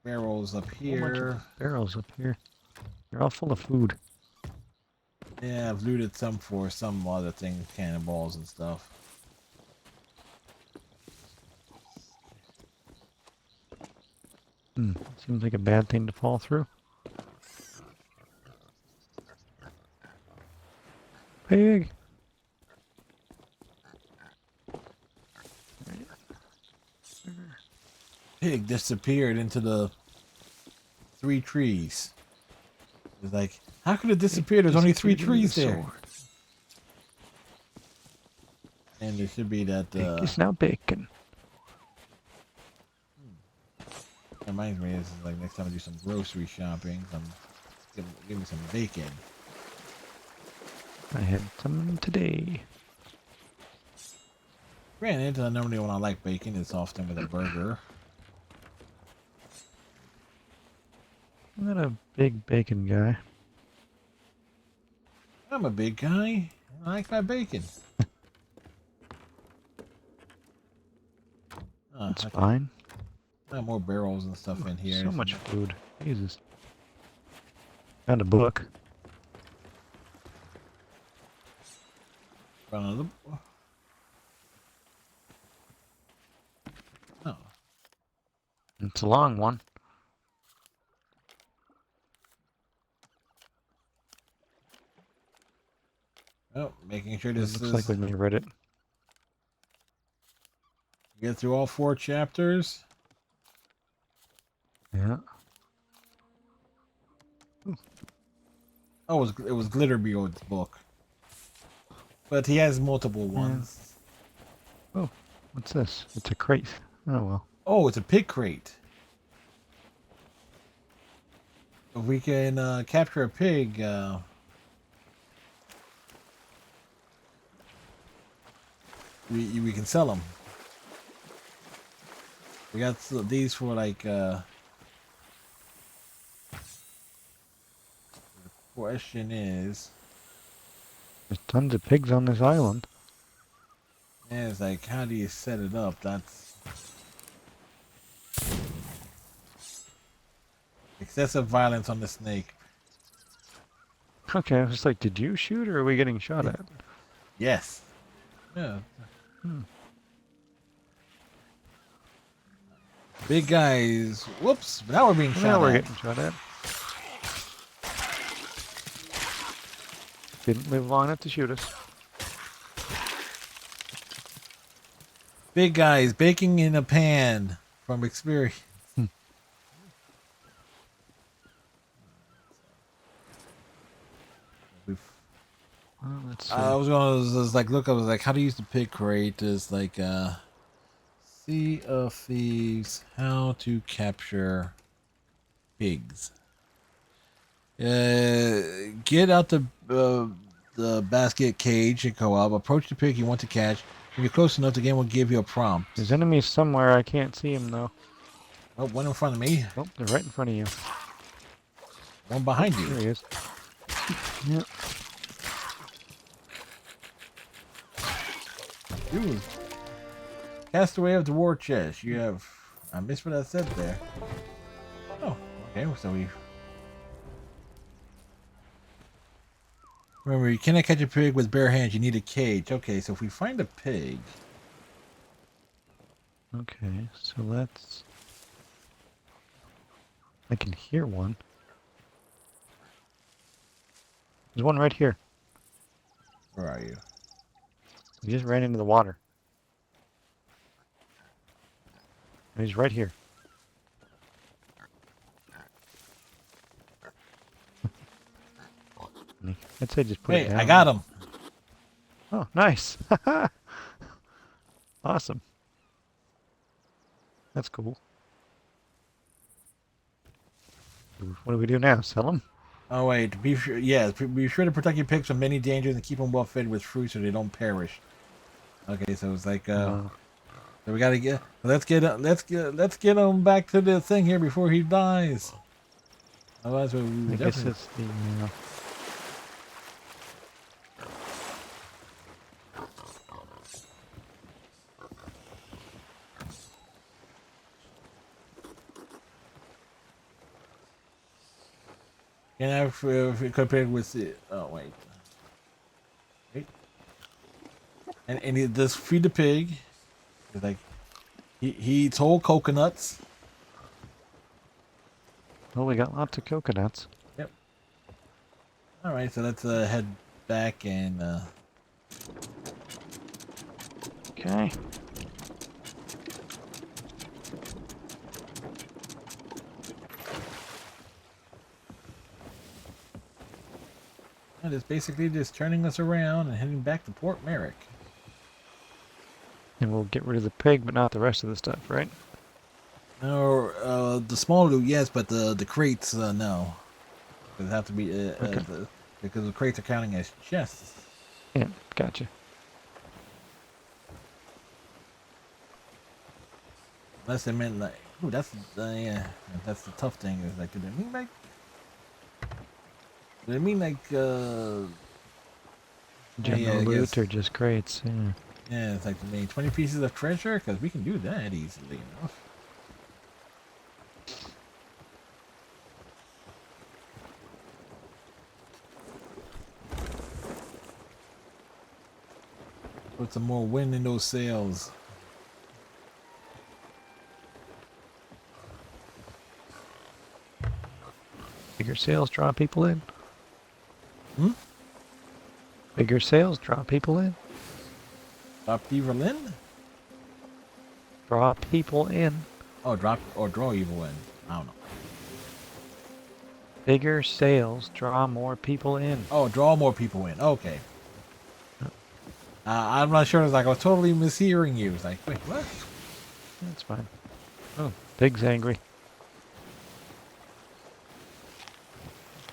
barrels up A whole bunch here. of barrels up here. They're all full of food. Yeah, I've looted some for some other things, cannonballs and stuff. Seems like a bad thing to fall through. Pig! Pig disappeared into the 3 trees. It's like, how could it disappear? There's only 3 trees there. And there should be that, Pig is now bacon. that reminds me, this is like next time I do some grocery shopping, give me some bacon. I had some today. Granted, normally when I like bacon, it's often with a burger. I'm not a big bacon guy. I'm a big guy. I like my bacon. It's fine. More barrels and stuff in here. So much food. Jesus. Found a book. Oh. It's a long one. Oh, making sure It this looks is like we may read it. get through all 4 chapters. Yeah. Oh, it was Glitterbeard's book, but he has multiple ones. Oh, what's this? It's a crate. Oh well. Oh, it's a pig crate. If we can capture a pig, we can sell them. We got these for like. The question is, There's tons of pigs on this island. yeah, it's like, how do you set it up? That's excessive violence on the snake. Okay, I was like, did you shoot or are we getting shot at? Yes. Yeah. Big guys. Whoops. Now we're being shot Now we're at. getting shot at. Didn't live long enough to shoot us. Big guys baking in a pan from experience. Well, let's see. I was like look. I was like, how to use the pig crate? Is like Sea of Thieves. How to capture pigs. Get out the basket cage and go up. Approach the pig you want to catch. If you're close enough, the game will give you a prompt. There's enemies somewhere. I can't see them though. Oh, one in front of me. Oh, they're right in front of you. One behind There you. he is. Yep. You Castaway of the War Chest. You have. I missed what I said there. Oh, okay. So we. Remember, you cannot catch a pig with bare hands. You need a cage. Okay, so if we find a pig. Okay, so let's... I can hear one. There's one right here. Where are you? He just ran into the water. And he's right here. I'd say just put it Hey, down. I got him. Oh, nice. Awesome. That's cool. What do we do now? Sell them? Oh wait, be sure. Yes, be sure to protect your pigs from many dangers and keep them well fed with fruit so they don't perish. Okay, so it's like so we gotta get. Let's get him back to the thing here before he dies. Otherwise, we I guess definitely. it's the... Can have compared with the. Oh wait. Wait. And he does feed the pig. It's like he eats whole coconuts. Well, we got lots of coconuts. Yep. All right, so let's head back and. Okay. And it's basically just turning us around and heading back to Port Merrick. And we'll get rid of the pig, but not the rest of the stuff, right? Or the small loot, yes, but the crates, no. It have to be Okay. because the crates are counting as chests. Yeah, gotcha. Unless they meant like, ooh, that's yeah, that's the tough thing. Is like, do they mean like? Do they mean like? General I loot guess. or just crates, yeah. Yeah, it's like, I mean, 20 pieces of treasure, because we can do that easily enough. Put some more wind in those sails. Bigger sails draw people in. Hmm? Bigger sails draw people in. Drop Evil in? Draw people in. Oh, drop or draw Evil in. I don't know. Bigger sails draw more people in. Oh, draw more people in. Okay. I'm not sure. It's like I was totally mishearing you. It's like, wait, what? That's fine. Oh, pig's angry.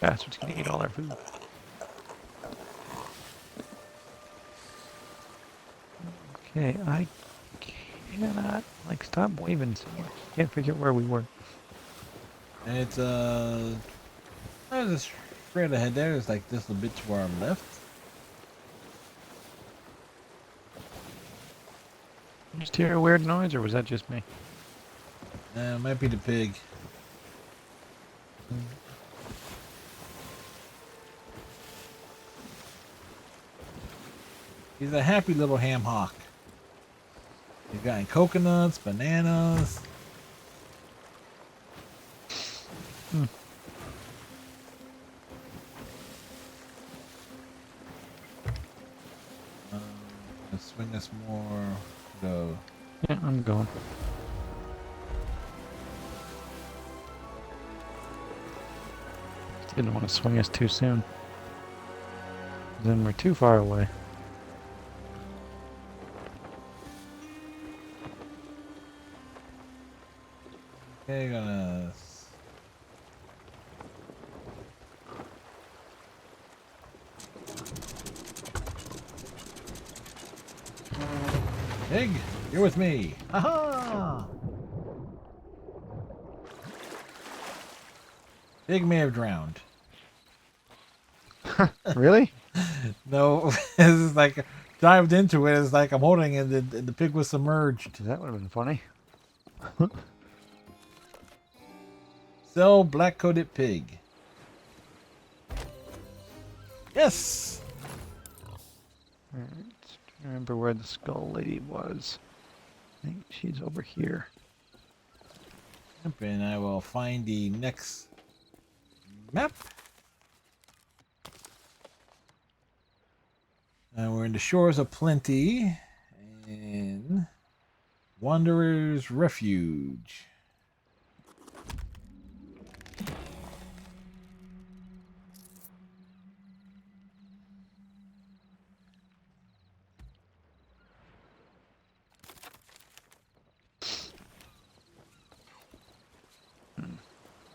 Bastard's gonna eat all our food. Okay, I cannot, like, stop waving so much. Can't figure out where we were. And it's there's straight ahead there. It's like just a bit to our left. Just hear a weird noise, or was that just me? It might be the pig. He's a happy little ham hock. He's got coconuts, bananas. Hmm. Let's swing us more. Go. Yeah, I'm going. Didn't want to swing us too soon. Then we're too far away. Okay, gonna. Pig, you're with me. Haha! Pig may have drowned. Really? No, this is like dived into it. It's like I'm holding it, and the pig was submerged. That would have been funny. Sell black-coated pig. Yes. Alright, remember where the skull lady was. I think she's over here. And I will find the next map. And we're in the Shores of Plenty and Wanderer's Refuge.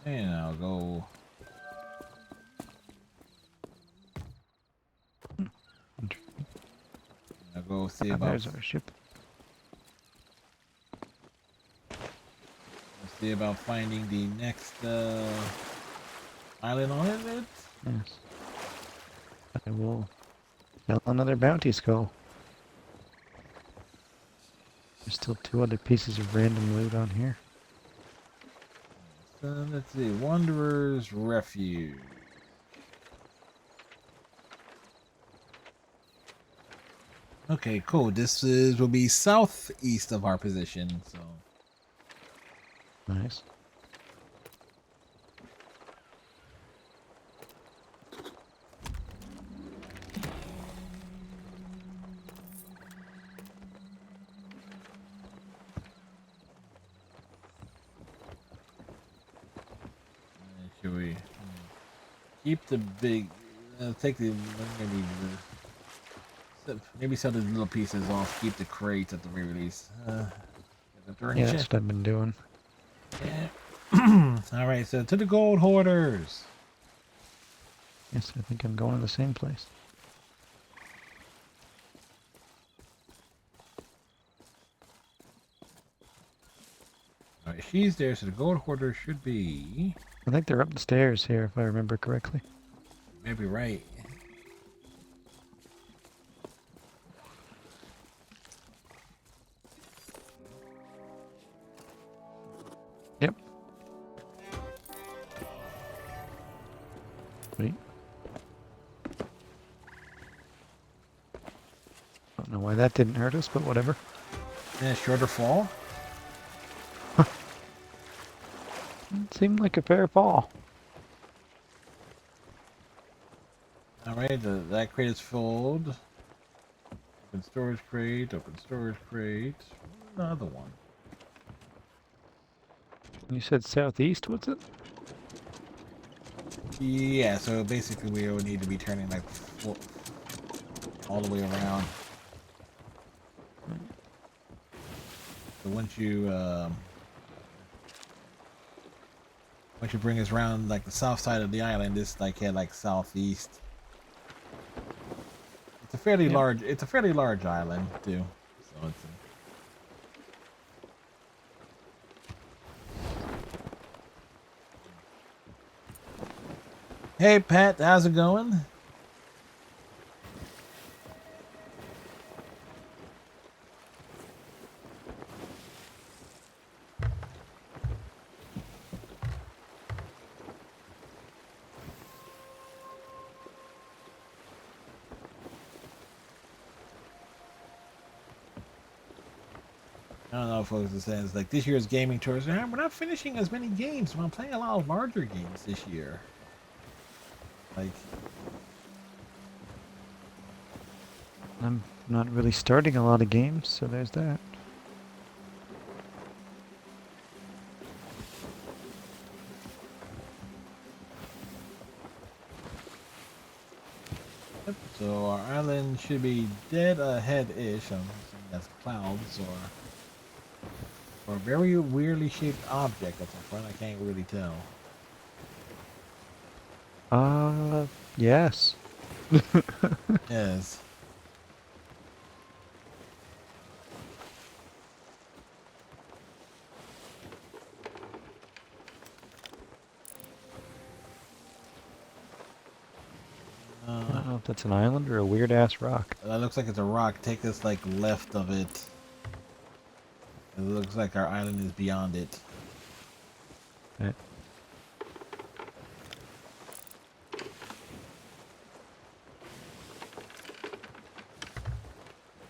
And I'll go. I'll go see about. There's our ship. I'll see about finding the next island on it. Yes. I will sell another bounty skull. There's still 2 other pieces of random loot on here. So let's see, Wanderer's Refuge. Okay, cool. This will be southeast of our position, so. Nice. Should we keep the big? Take the maybe sell the little pieces off. Keep the crates at the very least. Yeah, that's what I've been doing. Yeah. All right, so to the gold hoarders. Yes, I think I'm going to the same place. All right, she's there, so the gold hoarder should be. I think they're up the stairs here, if I remember correctly. Maybe right. Yep. Wait. Oh know why that didn't hurt us, but whatever. Yeah, shorter fall. It seemed like a fair fall. Alright, that crate is filled. Open storage crate, open storage crate. Another one. You said southeast, was it? Yeah, so basically we would need to be turning like all the way around. So once you bring us around like the south side of the island, this like head like southeast. It's a fairly large island too. So it's Hey Pat, how's it going? I don't know if folks are saying it's like this year's gaming tours. We're not finishing as many games. I'm playing a lot of larger games this year. Like, I'm not really starting a lot of games, so there's that. yep, so our island should be dead ahead-ish. I'm assuming that's clouds or a very weirdly shaped object that's in front. I can't really tell. Yes. Yes. I don't know if that's an island or a weird-ass rock. That looks like it's a rock. Take us like left of it. It looks like our island is beyond it. Right.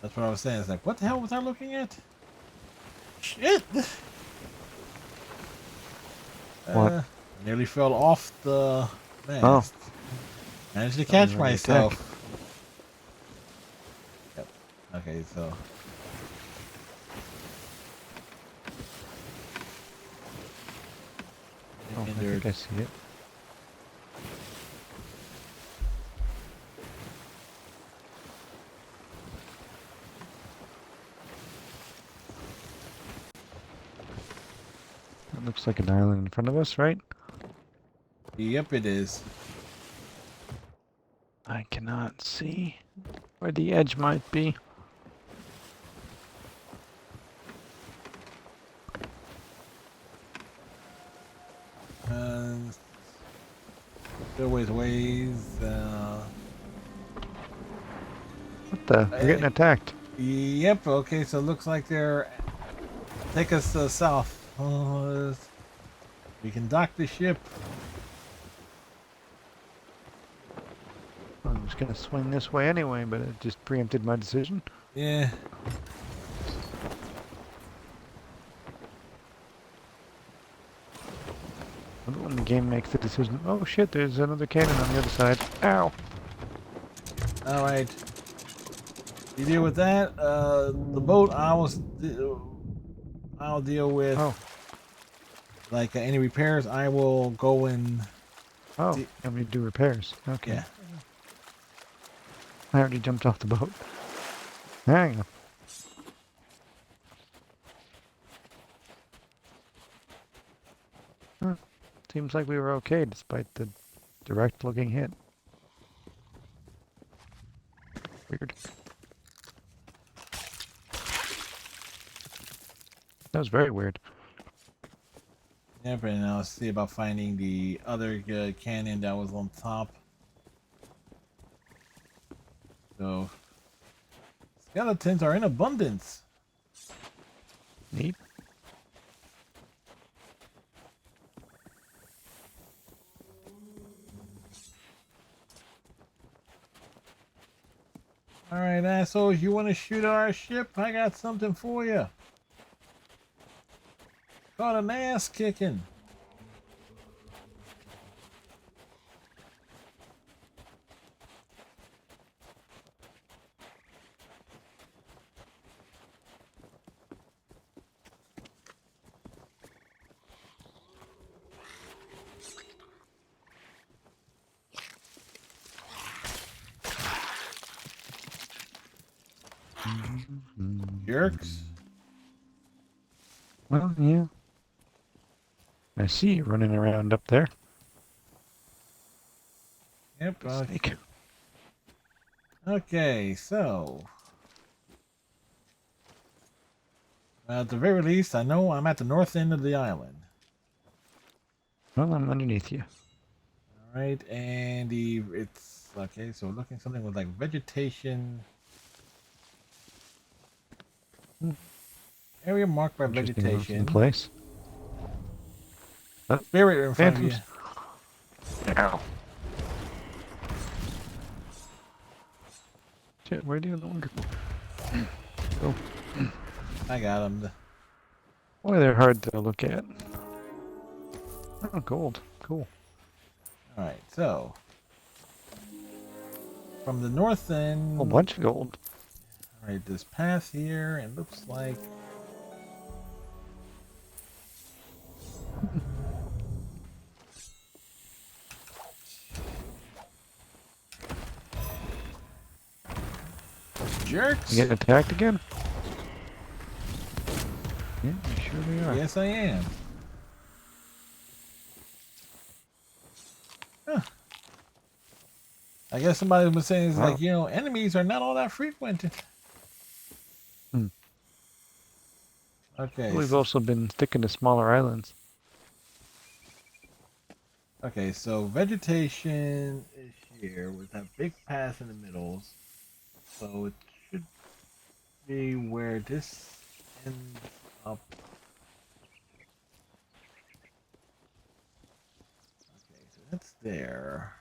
That's what I was saying. It's like, what the hell was I looking at? Shit! What? Nearly fell off the mast. Oh. Managed to That was catch under myself. attack. Yep. Okay, so. Oh, I think I see it. That looks like an island in front of us, right? Yep, it is. I cannot see where the edge might be. Still ways. What the? We're getting attacked. Yep. Okay, so it looks like they're take us south. We can dock the ship. I was gonna swing this way anyway, but it just preempted my decision. Yeah. When the game makes the decision, oh shit, there's another cannon on the other side. Ow! Alright. You deal with that. The boat I'll deal with. Oh. Like any repairs, I will go and. Oh, I need to do repairs. Okay. Yeah. I already jumped off the boat. Hang on. Seems like we were okay despite the direct looking hit. Weird. That was very weird. Yep, and I'll see about finding the other cannon that was on top. So, skeletons are in abundance. Neat. Alright, assholes, you want to shoot our ship? I got something for you. Called an ass kicking. Jerks. Well, yeah. I see you running around up there. Yep. Snake. Okay, so at the very least, I know I'm at the north end of the island. Well, I'm underneath you. All right, and it's okay. So we're looking something with like vegetation. Area marked by Interesting looking vegetation. place. Spirit in front of you. Phantoms. Ow. Shit, where do you one go? Go. I got him. Boy, they're hard to look at. Oh, gold. Cool. All right, so from the north end. A whole bunch of gold. All right, this path here, and looks like. Jerks. You getting attacked again? Yeah, you sure they are. Yes, I am. Huh. I guess somebody was saying it's like, enemies are not all that frequent. Okay. We've also been sticking to smaller islands. Okay, so vegetation is here with that big path in the middle. So it should be where this ends up. Okay, so that's there.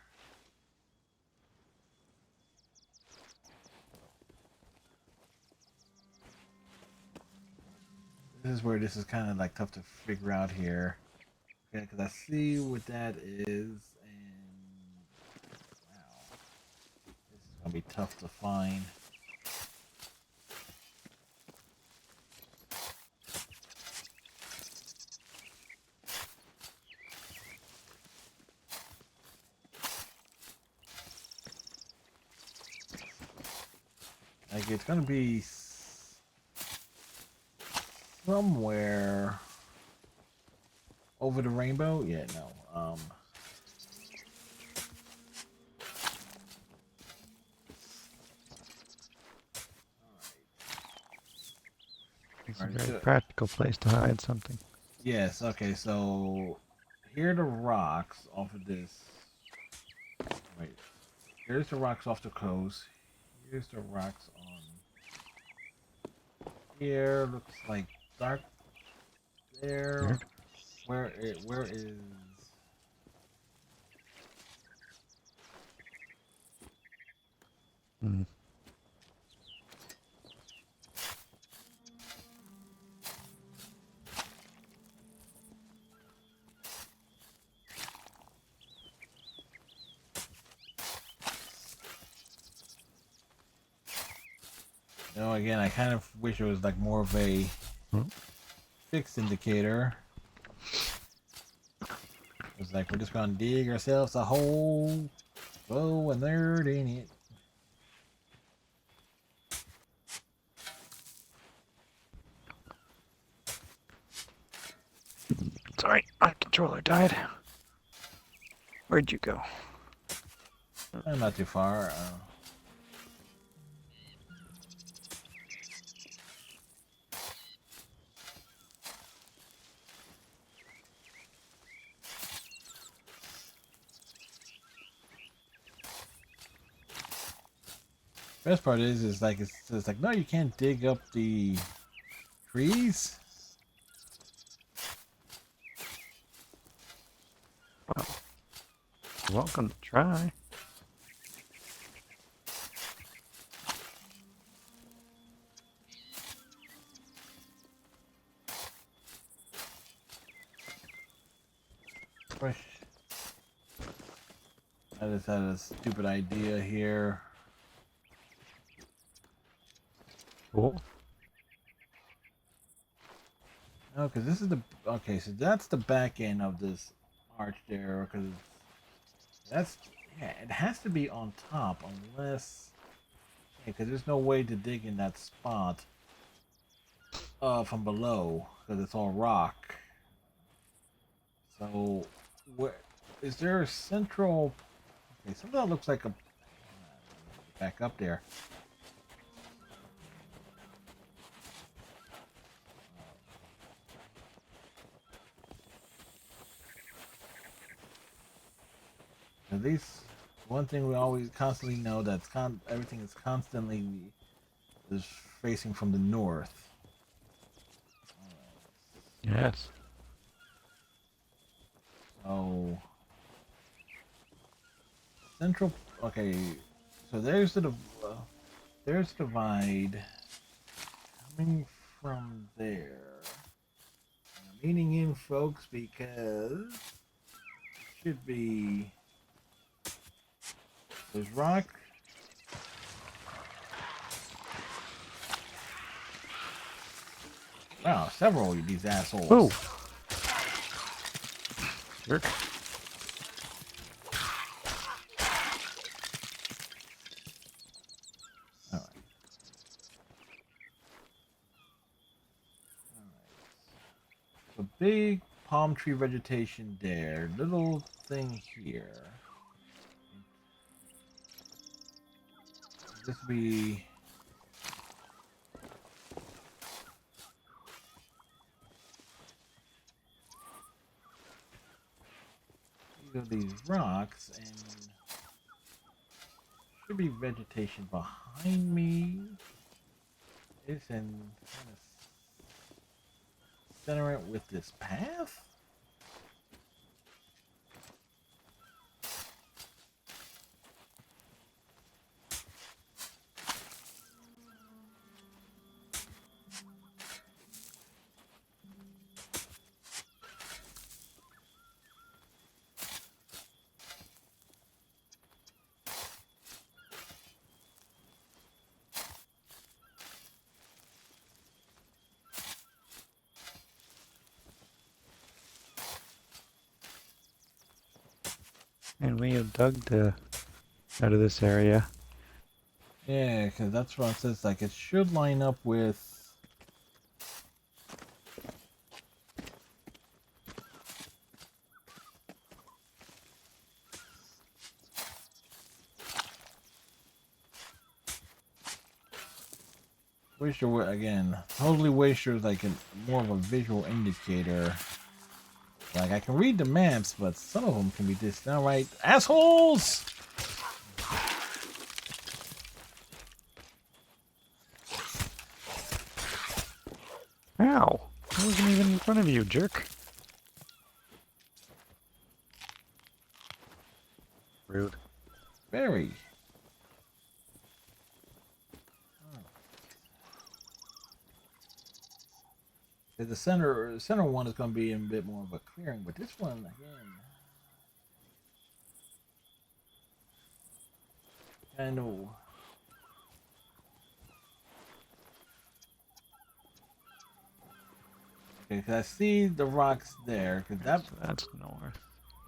This is where this is kind of like tough to figure out here. Okay, because I see what that is, and wow, this is gonna be tough to find. Like it's gonna be somewhere over the rainbow. Yeah, no. It's a very practical place to hide something. Yes. Okay. So here are the rocks off of this. Wait. Here's the rocks off the coast. Here's the rocks on here. Looks like dark there. Where is? Hmm. No, again, I kind of wish it was like more of a fixed indicator. It's like we're just gonna dig ourselves a hole, throw a nerd in it. Sorry, my controller died. Where'd you go? I'm not too far. Best part is like it's like no, you can't dig up the trees. Well, you're welcome to try. Push. I just had a stupid idea here. Cool. No, because this is the okay. So that's the back end of this arch there. Because that's yeah, it has to be on top unless because there's no way to dig in that spot from below because it's all rock. So where is there a central? Okay, something that looks like a back up there. At least one thing we always constantly know that's everything is constantly is facing from the north. Yes. So central. Okay, so there's the divide coming from there. I'm leaning in, folks, because it should be there's rock. Wow, several of these assholes. Oh. Jerk. All right. So big palm tree vegetation there. Little thing here. This would be these rocks and should be vegetation behind me. It's in kind of center it with this path. And we have dug out of this area. Yeah, because that's what it says. Like it should line up with. Waster again. Totally Waster is like more of a visual indicator. Like I can read the maps, but some of them can be just downright assholes. Ow! I wasn't even in front of you, jerk. Rude. Very. The center one is going to be in a bit more of a clearing, but this one again, kind of. Okay, because I see the rocks there. Because that's north.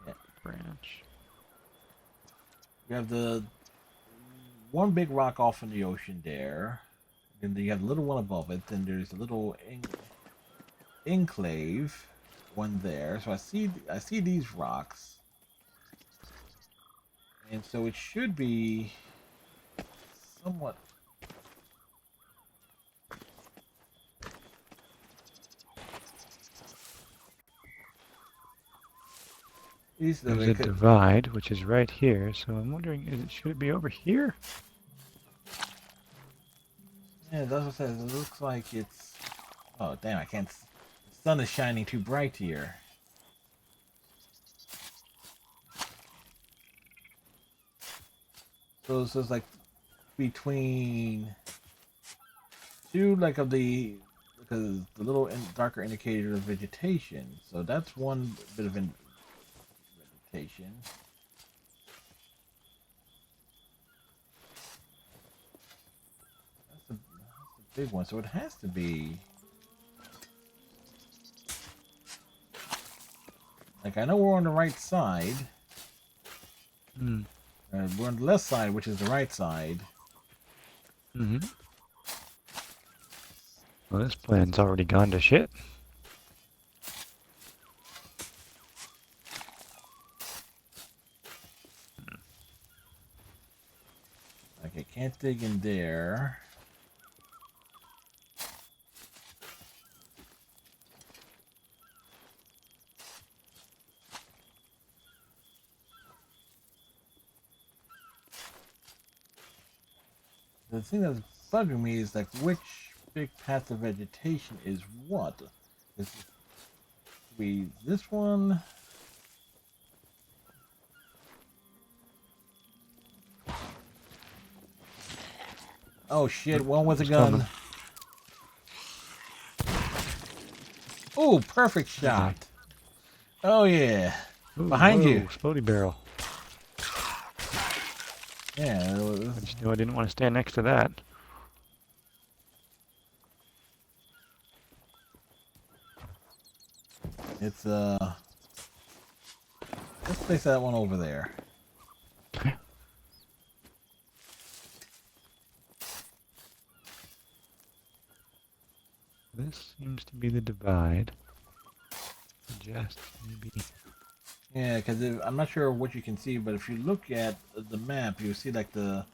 Yeah. Branch. You have the one big rock off in the ocean there. Then you have the little one above it. Then there's a little enclave one there. So I see these rocks, and so it should be somewhat. There's a divide, which is right here, so I'm wondering, should it be over here? Yeah, that's what it says. It looks like it's. Oh, damn, I can't. The sun is shining too bright here. So it's like between two, like of the. Because the little darker indicator of vegetation. So that's one bit of vegetation. That's a big one, so it has to be. Like, I know we're on the right side. Hmm. We're on the left side, which is the right side. Mm-hmm. Well, this plan's already gone to shit. Like, I can't dig in there. The thing that's bugging me is like which big patch of vegetation is what? Is we this one? Oh shit! One with a gun. Coming. Oh, perfect shot. Oh yeah, Ooh, behind whoa, you. Explodey barrel. Yeah, I just knew I didn't want to stand next to that. it's let's place that one over there. This seems to be the divide. Just maybe. Yeah, because I'm not sure what you can see, but if you look at the map, you see like the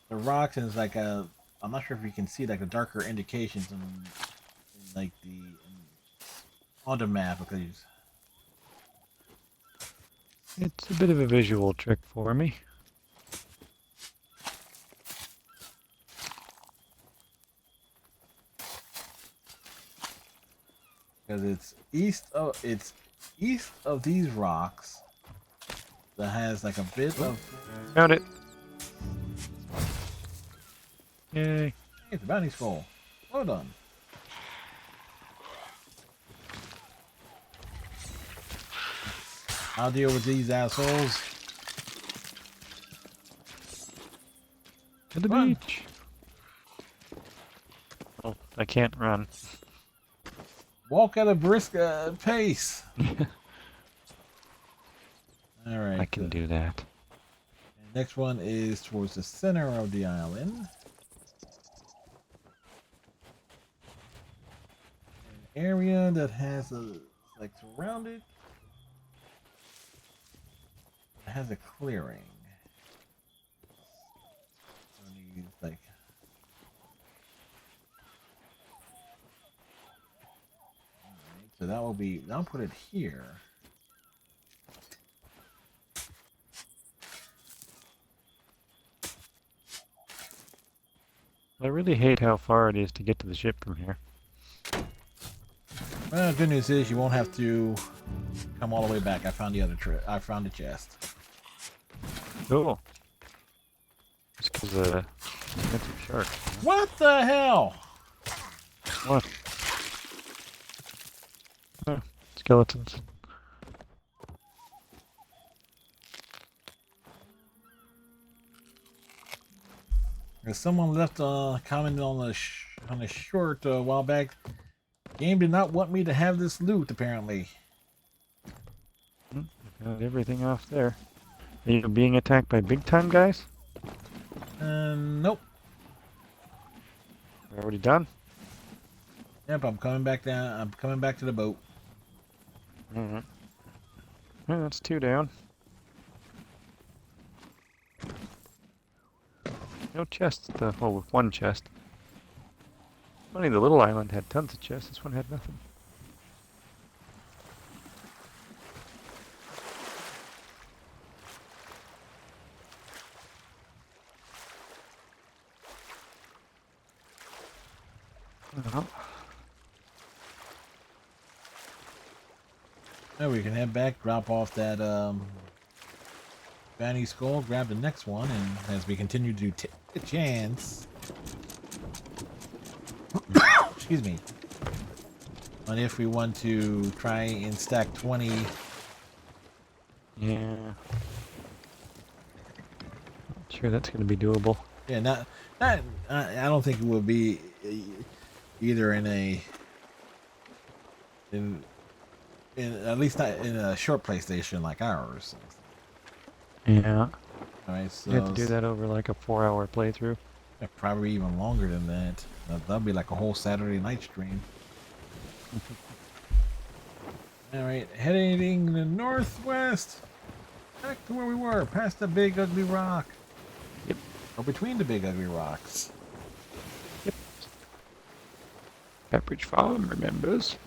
rocks, and it's like a. I'm not sure if you can see like the darker indications in like on the map because. It's a bit of a visual trick for me. Because it's east of these rocks that has like a bit of. Found it. Yay. Hey, the bounty's full. Well done. I'll deal with these assholes. To the Run. beach. Oh, I can't run. Walk at a brisk pace. All right. I can do that. Next one is towards the center of the island. An area that has a like surrounded. It has a clearing. So it needs, like. Alright, so that will be. I'll put it here. I really hate how far it is to get to the ship from here. Well, good news is you won't have to come all the way back. I found the other I found the chest. Cool. Just because expensive shark. What the hell? What? Oh, skeletons. Someone left a comment on the short a while back. Game did not want me to have this loot, apparently. Got everything off there. Are you being attacked by big time guys? Nope. We're already done? Yep, I'm coming back down. I'm coming back to the boat. Alright. Well, that's 2 down. No chests, though. Well, with 1 chest. Funny, the little island had tons of chests. This one had nothing. Well, Now we can head back, drop off that bounty skull, grab the next one, and as we continue to take a chance. Excuse me. On if we want to try and stack 20 Yeah. Sure, that's going to be doable. Yeah, not. I don't think it will be either in at least not in a short PlayStation like ours. Yeah. All right, You have to so do that over like a 4-hour playthrough. yeah, probably even longer than that. That'll be like a whole Saturday night stream. All right, heading the northwest, back to where we were, past the big ugly rock. Yep. Or between the big ugly rocks. Yep. Pepperidge Farm remembers.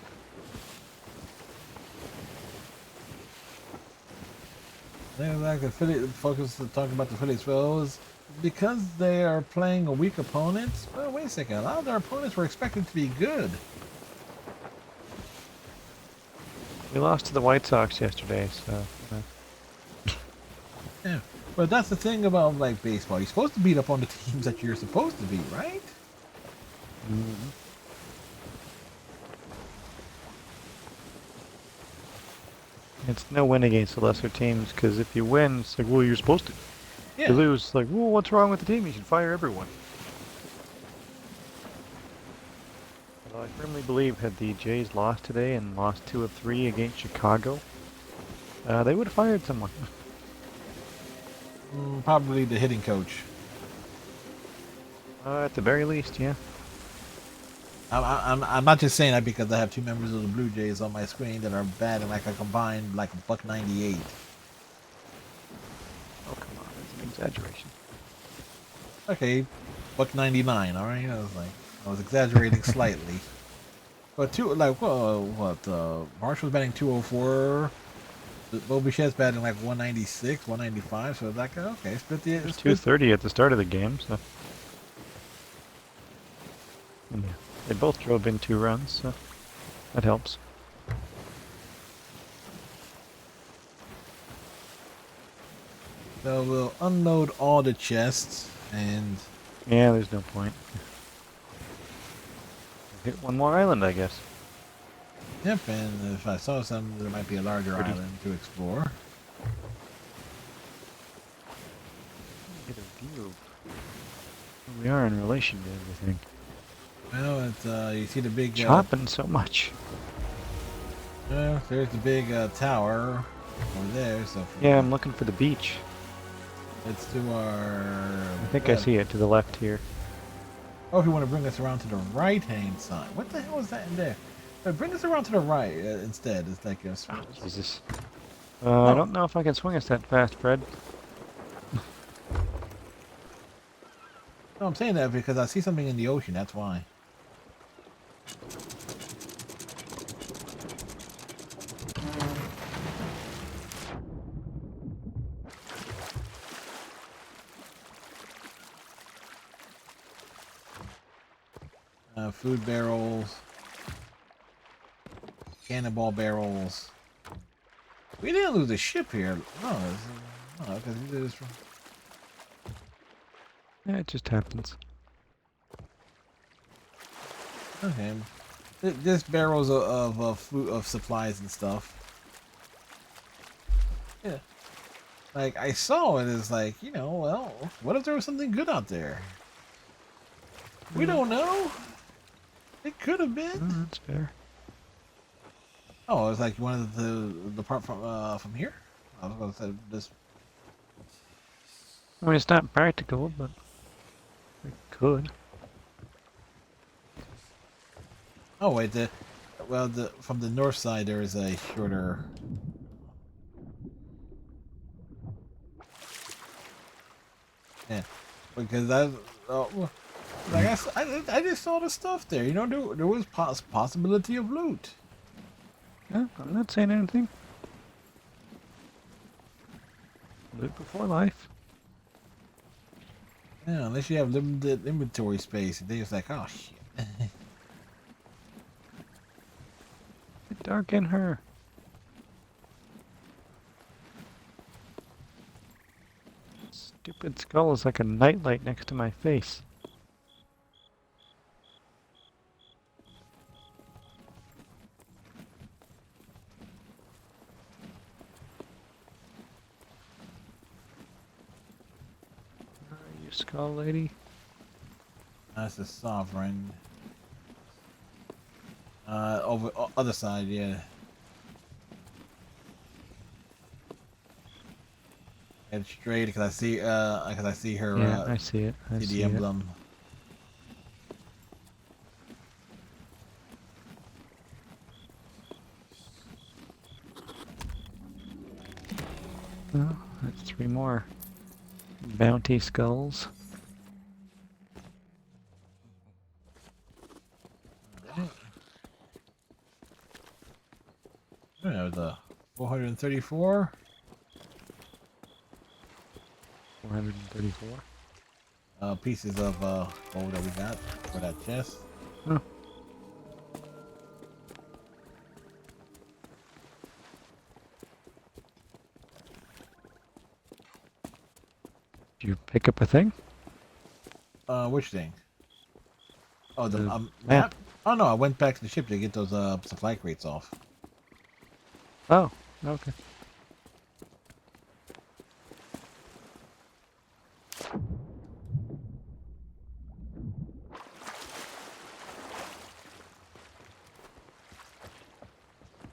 They like the Philly focus to talk about the Phillies Phils because they are playing a weak opponent. Well, wait a second. A lot of their opponents were expected to be good. We lost to the White Sox yesterday, so... Yeah, but that's the thing about like baseball. You're supposed to beat up on the teams that you're supposed to beat, right? Mhm. It's no win against the lesser teams, because if you win, it's like, well, you're supposed to. Yeah. You lose, it's like, well, what's wrong with the team? You should fire everyone. Although I firmly believe had the Jays lost today and lost 2 of 3 against Chicago, they would have fired someone. Probably the hitting coach. At the very least, yeah. I'm not just saying that because I have two members of the Blue Jays on my screen that are batting like a combined like a buck 98. Oh, come on, that's an exaggeration. Okay, buck 99. All right, I was exaggerating slightly. But two like what Marshall's batting 204. Bobichet's batting like 196, 195. So it's like okay, split the It was split. 230 at the start of the game, so... And yeah, they both drove in 2 runs, so that helps. So we'll unload all the chests and Yeah, there's no point. Hit one more island, I guess. yep. And if I saw some, there might be a larger Pretty. island to explore. Get a view of where we are in relation to everything. Well, it's you see the big Chopping so much. there's the big tower over there. So Yeah, I'm looking for the beach. it's to our. I think I see it to the left here. Oh, if you want to bring us around to the right hand side, what the hell is that in there? Bring us around to the right instead. It's like a. Oh, Jesus. No. I don't know if I can swing us that fast, Fred. No, I'm saying that because I see something in the ocean. That's why. Food barrels, cannonball barrels. We didn't lose a ship here. No, because we did this from. Yeah, it just happens. Okay, just barrels of food of supplies and stuff. Yeah, like I saw it as like well, what if there was something good out there? We don't know. It could have been. Oh, that's fair. Oh, it was like one of the part from here. I was going to say this. I mean, it's not practical, but we could. Oh wait, the from the north side there is a shorter. Yeah, because well, like I just saw the stuff there. There was possibility of loot. Yeah, I'm not saying anything. Live before life. Yeah, unless you have limited inventory space, and then it's like, oh shit. Get dark in her. Stupid skull is like a nightlight next to my face. skull lady? That's the sovereign. Over other side, yeah. Head straight because I see her. Yeah, I see it. I See the see it. emblem. Oh, that's 3 more bounty skulls. The 434. 434. Pieces of gold that we got for that chest. Huh. Did you pick up a thing? Which thing? Oh, the The map. Oh no, I went back to the ship to get those supply crates off. Oh, okay.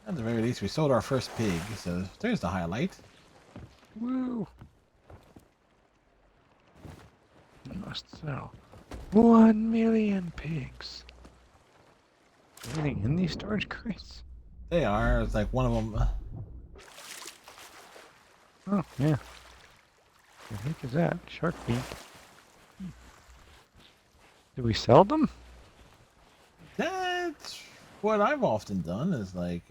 At the very least, we sold our first pig, so there's the highlight. Woo! You must sell 1 million pigs. Anything in these storage crates? They are. It's like one of them. Oh, yeah. What the heck is that? Shark beak. Do we sell them? That's what I've often done. Is like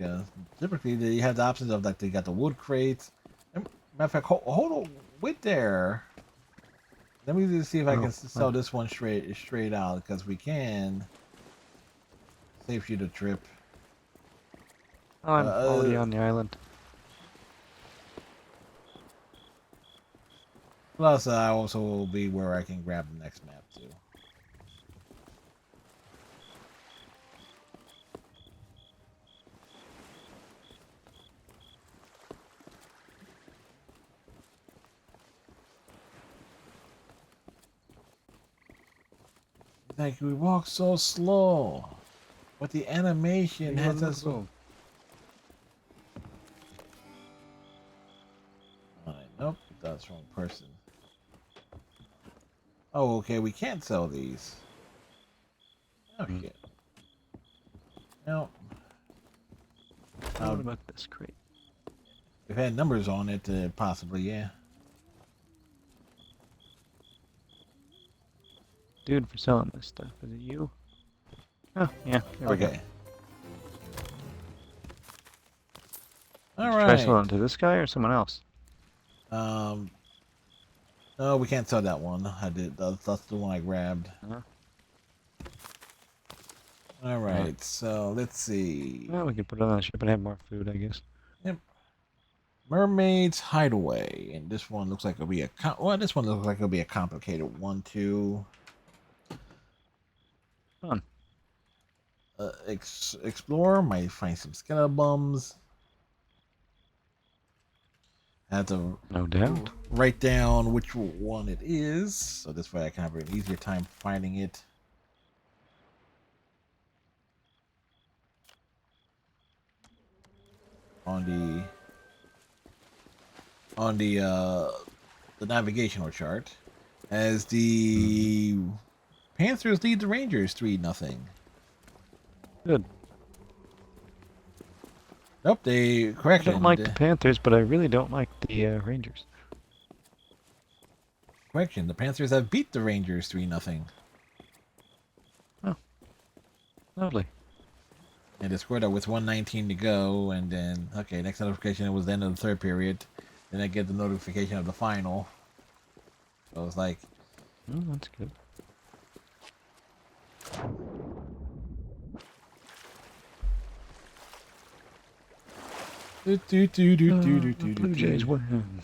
typically you have the options of like they got the wood crates. Matter of fact, hold on, wait there. Let me just see if I can sell this one straight out because we can. Saves you the trip. Oh, I'm already on the island. Plus, I also will be where I can grab the next map too. Like we walk so slow, but the animation has us. Nope, that's wrong person. Oh, okay, we can't sell these. Okay. Well, What about this crate? we've had numbers on it, possibly, yeah. Dude for selling this stuff. Is it you? Oh, yeah, there we go. All Try right. selling to this guy or someone else? No, we can't sell that one. I did. That's the one I grabbed. All right. So let's see. Well, we could put it on the ship and have more food, I guess. Yep. Mermaid's Hideaway, and this one looks like it'll be a this one looks like it'll be a complicated one too. Fun. Explore might find some skeletons. I have to No doubt. write down which one it is, so this way I can have an easier time finding it. On the navigational chart, as the Panthers lead the Rangers 3-0. Good. Nope, I don't like the Panthers, but I really don't like the Rangers. Correction, the Panthers have beat the Rangers 3-0. Oh, lovely. And they scored out with 1:19 to go, and then, okay, next notification was the end of the third period. Then I get the notification of the final. So it's like... Oh, that's good. Blue Jays win.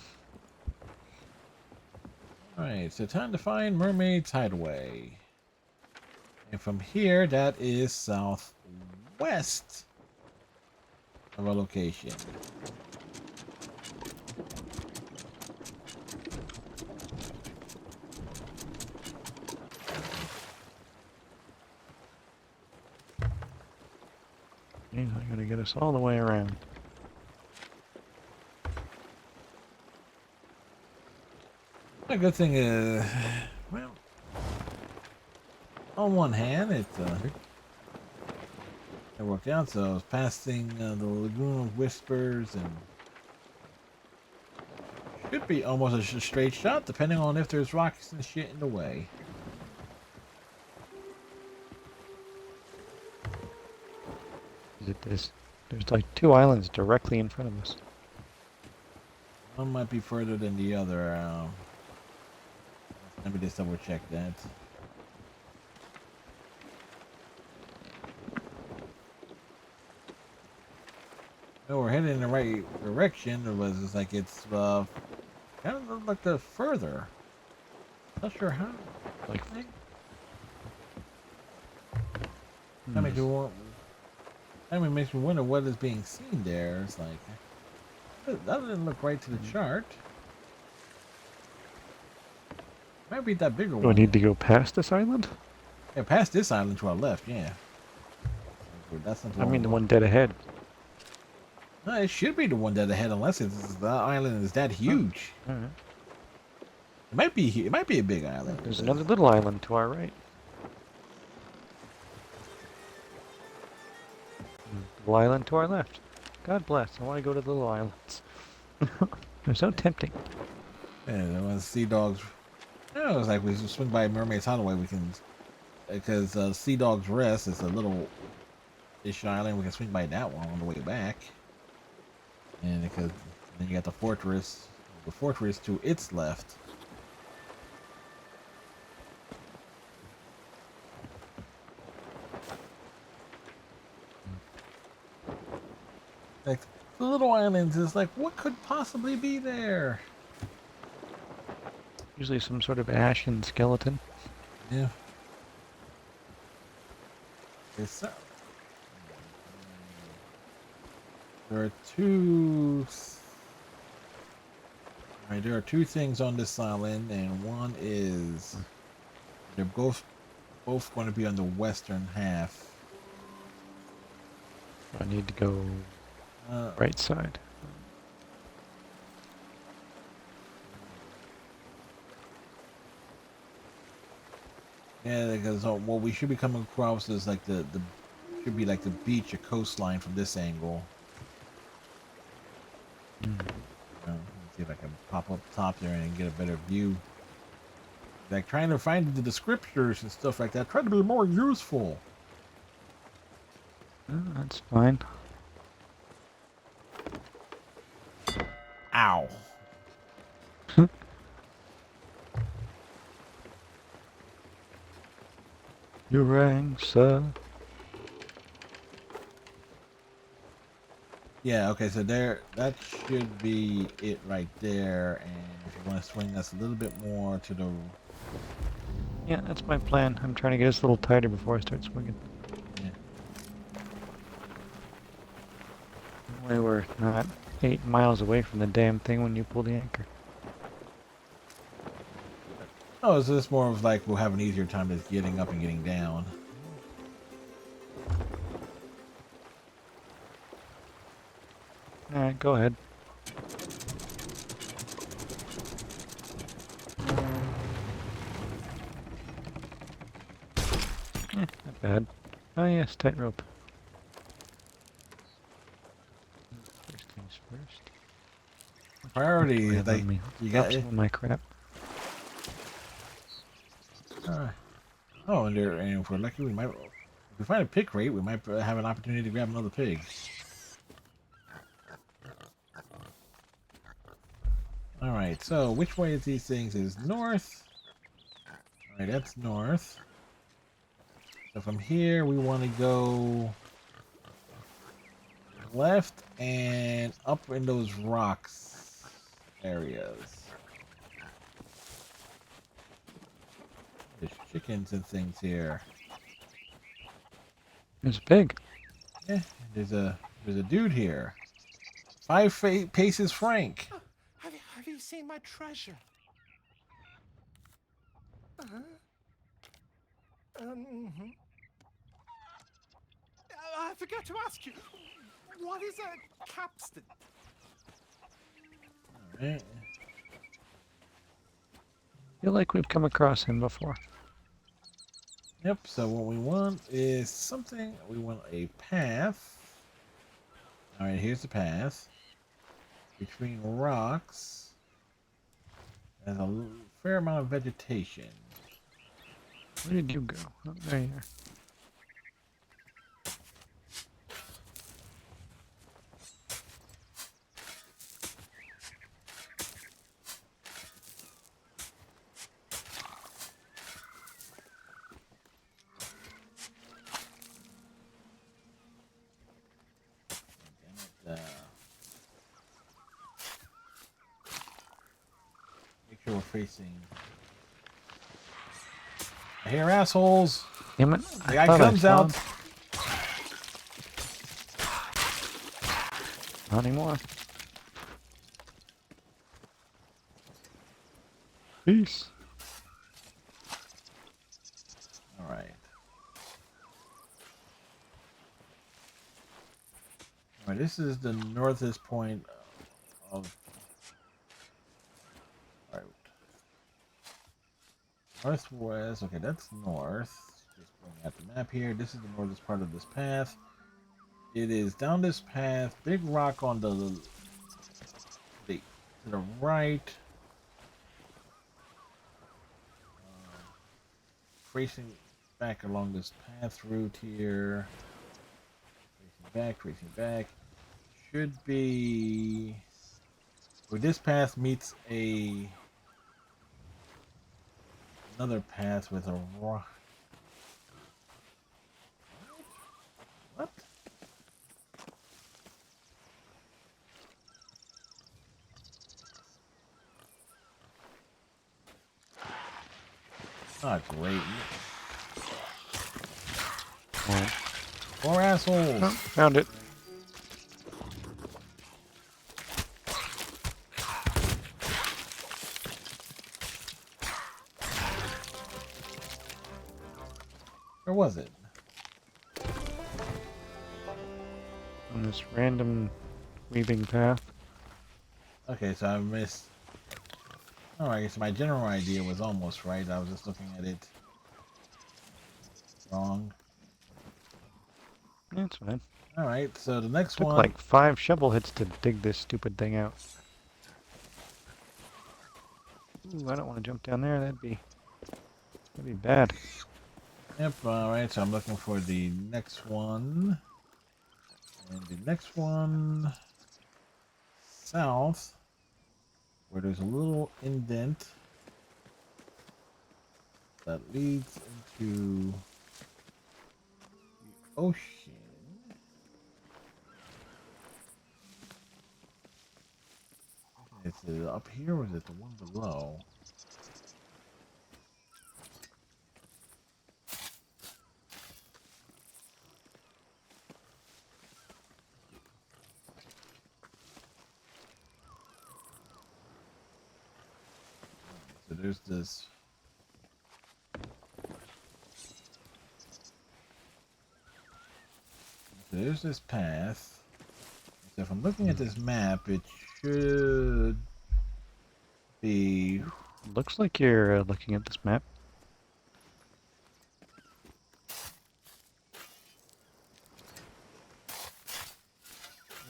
Alright, so time to find Mermaid's Hideaway. And from here, that is southwest of our location. He's not gonna get us all the way around. The good thing is, well, on one hand, it worked out. So I was passing the Lagoon of Whispers, and should be almost a straight shot, depending on if there's rocks and shit in the way. There's like 2 islands directly in front of us. One might be further than the other. Let me just double check that. No, we're heading in the right direction. It was just like it's kind of looked like the further. Not sure how. Like, That makes me want. That makes me wonder what is being seen there. It's like that didn't look right to the chart. Might be that bigger do I one. need to go past this island? Yeah, past this island to our left. Yeah. That's not the I mean the one. one dead ahead. No, it should be the one that ahead, unless it's the island is that huge. All right. It might be. It might be a big island. There's another little island to our right. Little island to our left. God bless. I want to go to the little islands. They're so tempting. Yeah, the ones sea dogs. Yeah, it was like we swing by Mermaid's Hideaway. We can, because Sea Dog's Rest is a little ish island. We can swing by that one on the way back. And because then you got the fortress to its left. Like the little islands is like, what could possibly be there? Usually some sort of ashen skeleton. Yeah. It's, there are two. Alright, there are 2 things on this island, and one is they're both going to be on the western half. I need to go right side. Yeah, because what we should be coming across is like the should be like the beach or coastline from this angle. Let's see if I can pop up top there and get a better view. Like trying to find the descriptors and stuff like that. Try to be more useful. That's fine. Ow. You rang, sir. Yeah, okay, so that should be it right there. And if you want to swing us a little bit more to the... Yeah, that's my plan. I'm trying to get us a little tighter before I start swinging. Yeah. That way we're not 8 miles away from the damn thing when you pull the anchor. Oh, so it's more of like we'll have an easier time just getting up and getting down. Alright, go ahead. Not bad. Oh yes, tightrope. First things first. Priority, Grab like on me. you Drop got some it. of my crap. Oh, and if we're lucky, we might. If we find a pig crate, we might have an opportunity to grab another pig. All right. So, which way is these things? Is north. All right, that's north. So from here, we want to go left and up in those rocks areas. There's chickens and things here. There's a pig. Yeah, there's a dude here. 5 paces Frank. Have you seen my treasure? Uh-huh. forgot to ask you, what is a capstan? Alright. Feel like we've come across him before. Yep, so what we want is something. We want a path. Alright, here's the path. Between rocks. There's a fair amount of vegetation. Where did you go? Oh, there you are. Uh, make sure we're facing. I hear assholes. Damn it. The guy thought I comes saw out. him. Not anymore. Peace. All right. All right. This is the northest point of. All right. Northwest. Okay, that's north. Just bring out the map here. This is the northest part of this path. It is down this path. Big rock on the to the right. Tracing back along this path route here. Tracing back. Should be where this path meets another path with a rock. What? Not great. Alright. More assholes. Oh, found it. Where was it? On this random weaving path. Okay, so I missed. Alright, so my general idea was almost right. I was just looking at it wrong. That's fine. Alright, so the next Took one. like 5 shovel hits to dig this stupid thing out. Ooh, I don't want to jump down there. That'd be bad. Yep, alright, so I'm looking for the next one. And the next one. South. Where there's a little indent that leads into the ocean. Is it up here or is it the one below? So there's this. So there's this path. So if I'm looking at this map, it should be. Looks like you're looking at this map.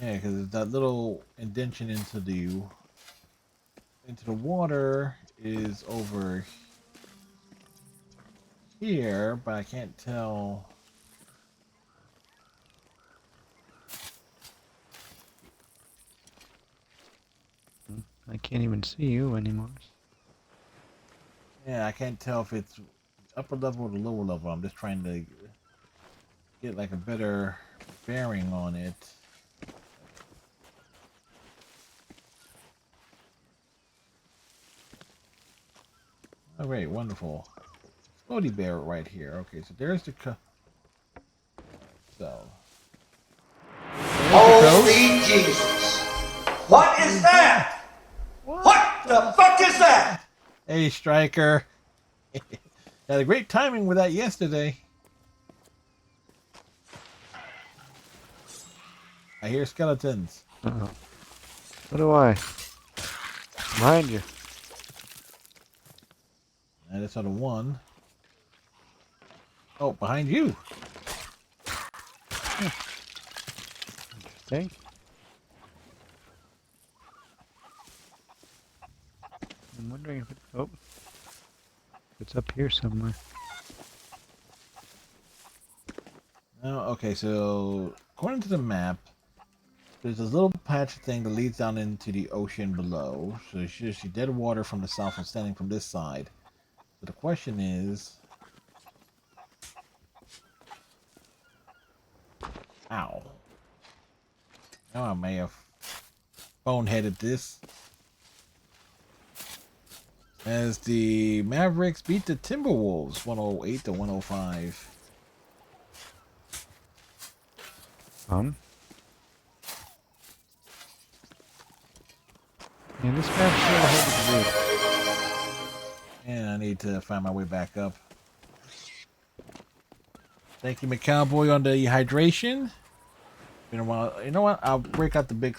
Yeah, because that little indention into the water is over here, but I can't tell. I can't even see you anymore. Yeah, I can't tell if it's upper level or the lower level. I'm just trying to get like a better bearing on it. Oh, great, wonderful. Floaty bear right here. Okay, so there's the so. Holy Jesus! What is that? What the fuck is that? Hey, Striker. Had a great timing with that yesterday. I hear skeletons. Uh-oh. So do I. Behind you. And it's on the one. Oh, behind you. Interesting. I'm wondering if it... Oh. It's up here somewhere. Oh, okay, so according to the map, there's this little patch thing that leads down into the ocean below. So you should see dead water from the south and standing from this side. But the question is... Ow. Now I may have boneheaded this. As the Mavericks beat the Timberwolves 108 to 105. Yeah, this map's really hard to read. And I need to find my way back up. Thank you, McCowboy, on the hydration. You know what? You know what? I'll break out the big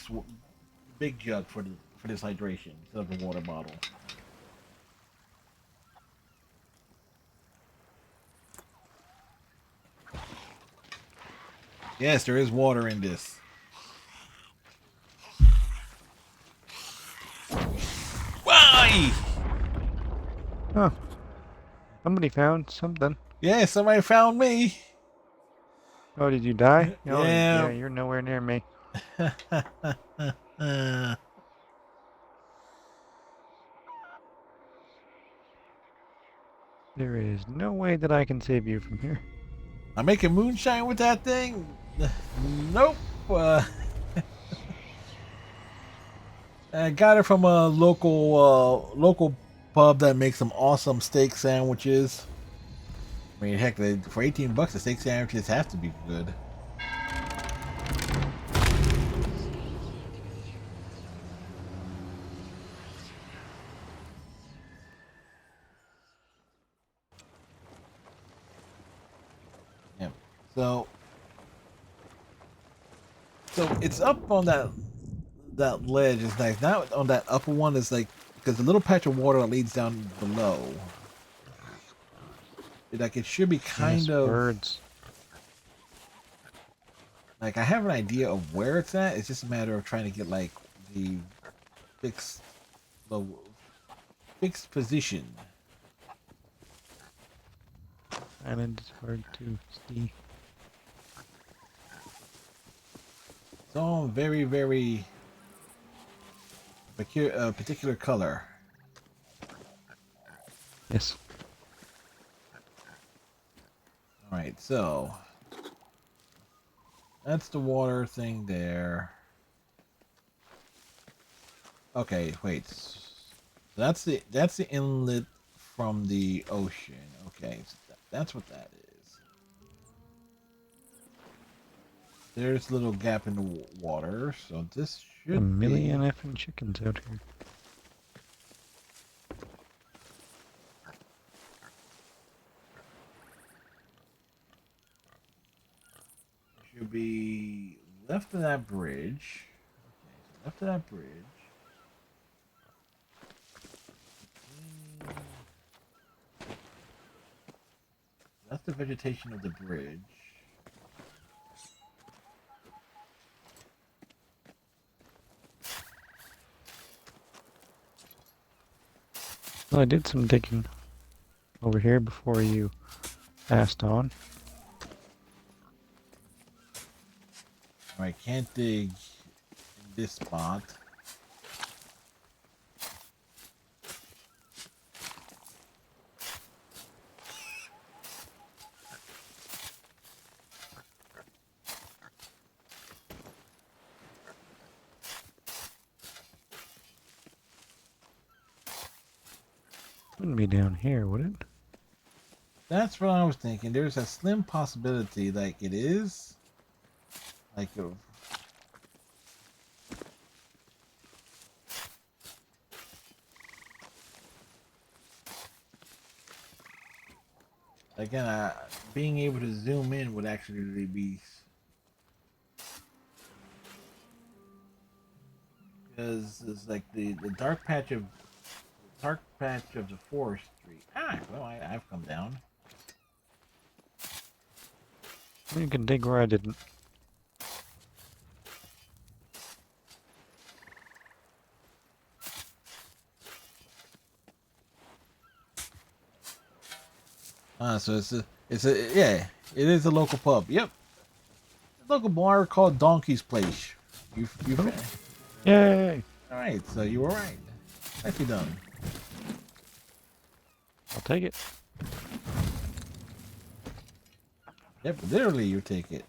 jug for this hydration instead of a water bottle. Yes, there is water in this. Why? Oh. Somebody found something. Yeah, somebody found me. Oh, did you die? Oh, yeah, Yeah. you're nowhere near me. There is no way that I can save you from here. I'm making moonshine with that thing. Nope. I got it from a local pub that makes some awesome steak sandwiches. I mean, heck, for 18 bucks, the steak sandwiches have to be good. Yeah. So it's up on that ledge. It's nice. Now on that upper one is like because the little patch of water that leads down below. Like it should be kind Yes, of birds. like I have an idea of where it's at. It's just a matter of trying to get like the fixed the fixed position. Island is hard to see. It's all very particular color. Yes. All right, so that's the water thing there. Okay, wait. That's the inlet from the ocean. Okay, so that's what that is. There's a little gap in the water, so this A should million be. effing chickens out here. Should be left of that bridge. Okay, so left of that bridge. That's the vegetation of the bridge. Well, I did some digging over here before you passed on. Alright, can't dig in this spot. Wouldn't be down here, would it? That's what I was thinking. There's a slim possibility like it is. Like again, being able to zoom in would actually be Because it's like the dark patch of the forestry. Ah, well, I've come down. You can dig where I didn't. So yeah, it is a local pub. Yep, a local bar called Donkey's Place. You Oh. Yay! all right? So you were right. Nicely done. I'll take it. Yep, literally you take it.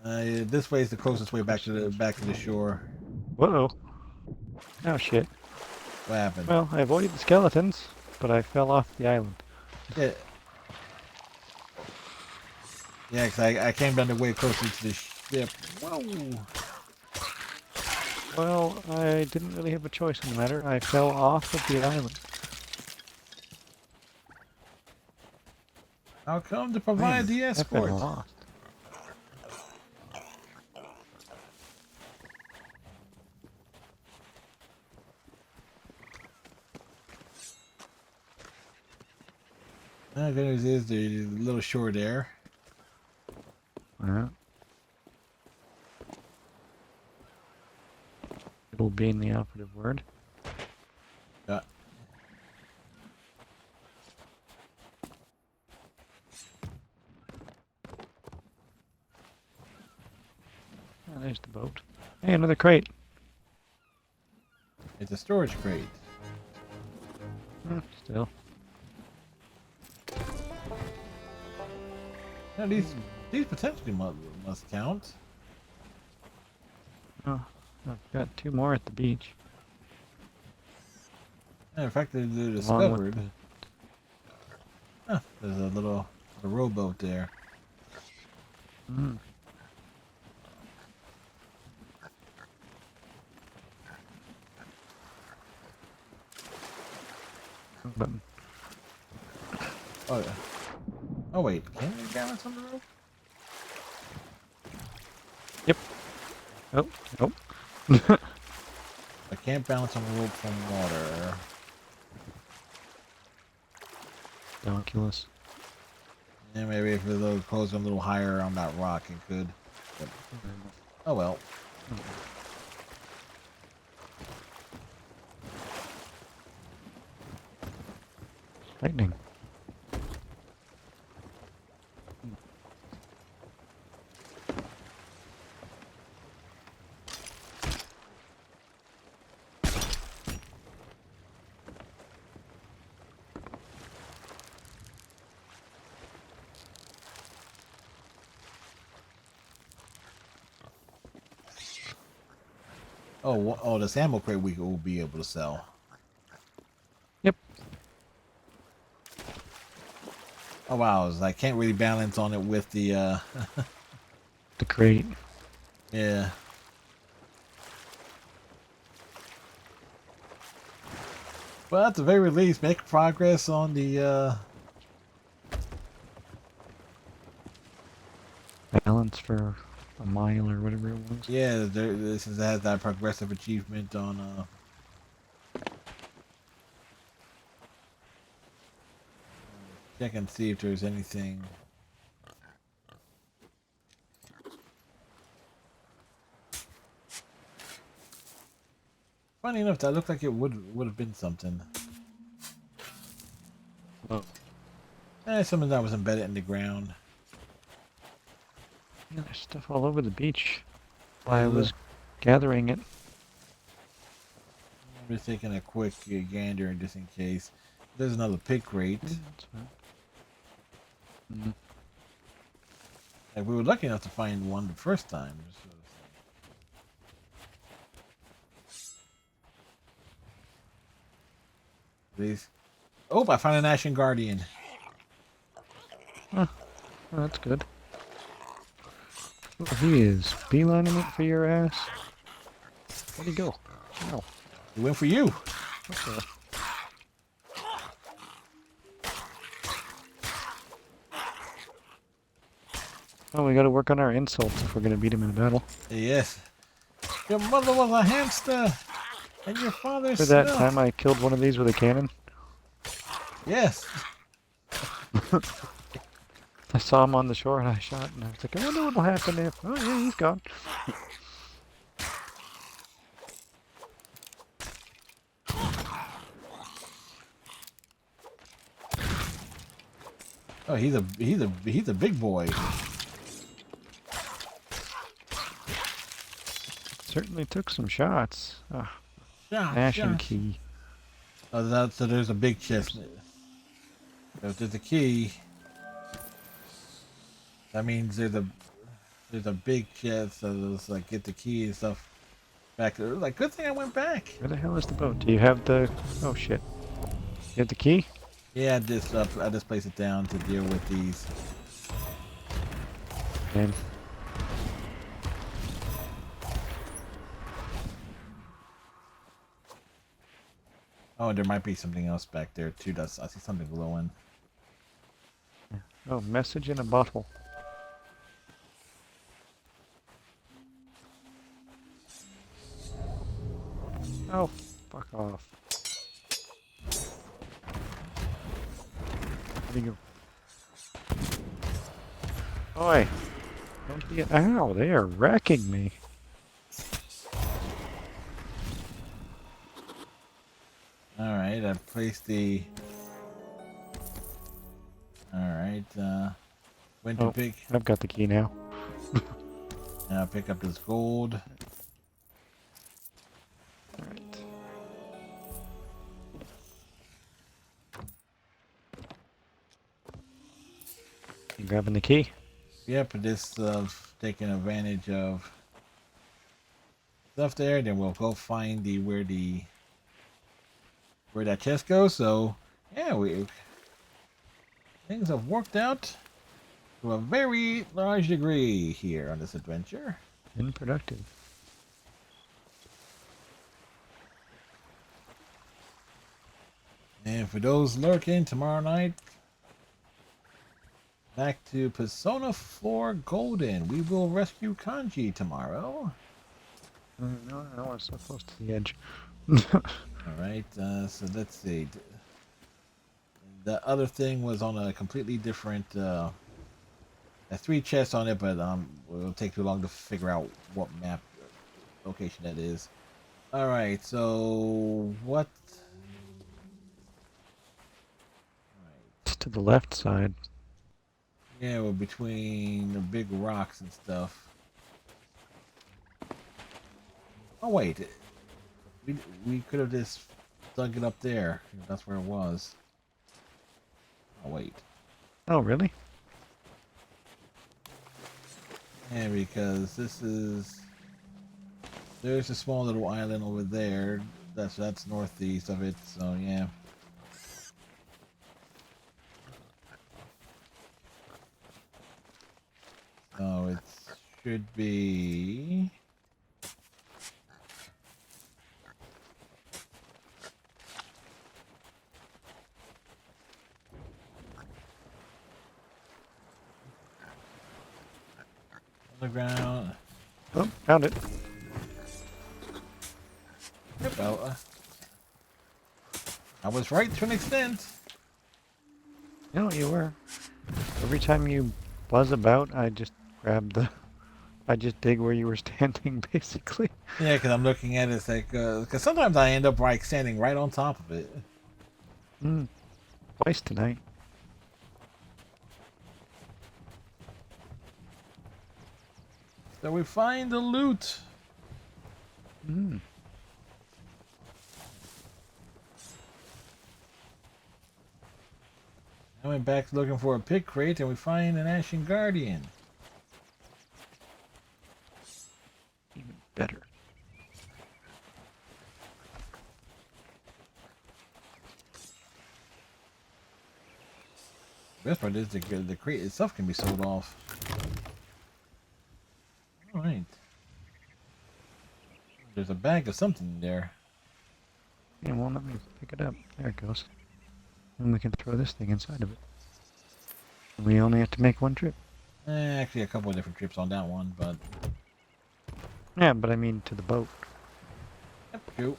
This way is the closest way back to the shore. Whoa! Oh shit. What happened? Well, I avoided the skeletons, but I fell off the island. Yeah. Yeah, because I came down the way closer to the ship. Whoa! Well, I didn't really have a choice in the matter. I fell off of the island. I'll come to provide the I've been escort. lost. The good news is the little shore there. Yeah. It'll be in the operative word. Yeah. Oh, there's the boat. Hey, another crate. It's a storage crate. Still. Now these potentially must count. Oh, I've got 2 more at the beach. And in fact, they're Along discovered. with There's a rowboat there. the... Button. Oh yeah. Oh wait, can we balance on the rope? Yep. Oh, nope. I can't balance on the rope from water. Calculus. Yeah, maybe if it goes a little higher on that rock, it could. But, oh well. Lightning. Oh, this ammo crate we will be able to sell. Yep. Oh wow, I can't really balance on it with the The crate. yeah. But at the very least, make progress on the Balance for a mile or whatever it was. yeah, this has that progressive achievement on check and see if there's anything. Funny enough, that looked like it would have been something. Oh. Something that was embedded in the ground. Yeah, there's stuff all over the beach. While I was gathering it. I'm just taking a quick gander just in case. There's another pig crate. That's fine. Like, we were lucky enough to find one the first time. Please. Oh, I found an Ashen Guardian. Oh, that's good. Oh, he is beelining it for your ass. Where'd he go? Oh. He went for you. Okay. Oh, we gotta work on our insults if we're gonna beat him in a battle. Yes. Your mother was a hamster, and your father For that snuck. time I killed one of these with a cannon. Yes. I saw him on the shore and I shot, and I was like, I wonder what'll happen if... Oh yeah, he's gone. Oh, he's a big boy. Certainly took some shots. Ah, Yeah, Ashen yeah. key. Oh, so there's a big chest. So if there's a key, that means there's a big chest. So it's like get the key and stuff back. Like good thing I went back. Where the hell is the boat? Do you have the... Oh shit. You have the key? Yeah, I just place it down to deal with these. And Oh, there might be something else back there too. I see something glowing. oh, message in a bottle. Oh, fuck off. Where'd he go? Oi! Don't be... Ow, they are wrecking me. All right, I placed the. All right, went to Oh, pick. I've got the key now. Now pick up this gold. Alright. You grabbing the key? Yep, this taking advantage of stuff there. Then we'll go find where that chest goes. So yeah, things have worked out to a very large degree here on this adventure. Unproductive. And for those lurking tomorrow night, back to Persona 4 Golden. We will rescue Kanji tomorrow. No, I was so close to the edge. Alright, so let's see. The other thing was on a completely different, there's 3 chests on it, but it'll take too long to figure out what map location that is. Alright, so what? It's to the left side. Yeah, we're between the big rocks and stuff. Oh wait, we could have just dug it up there. That's where it was. Oh wait. Oh, really? Yeah, because there's a small little island over there. That's northeast of it. So yeah. So it should be. On the ground. Oh, found it. Well, I was right to an extent. No, you were. Every time you buzz about, I just grab the... I just dig where you were standing, basically. Yeah, because I'm looking at it, it's like, because sometimes I end up like standing right on top of it. Twice tonight. So we find the loot. I went back looking for a pick crate and we find an Ashen Guardian. Even better. The best part is the crate itself can be sold off. Alright. There's a bag of something in there. Yeah, well, let me pick it up. There it goes. And we can throw this thing inside of it. We only have to make one trip. Actually, a couple of different trips on that one, but Yeah, but I mean to the boat. Yep, go.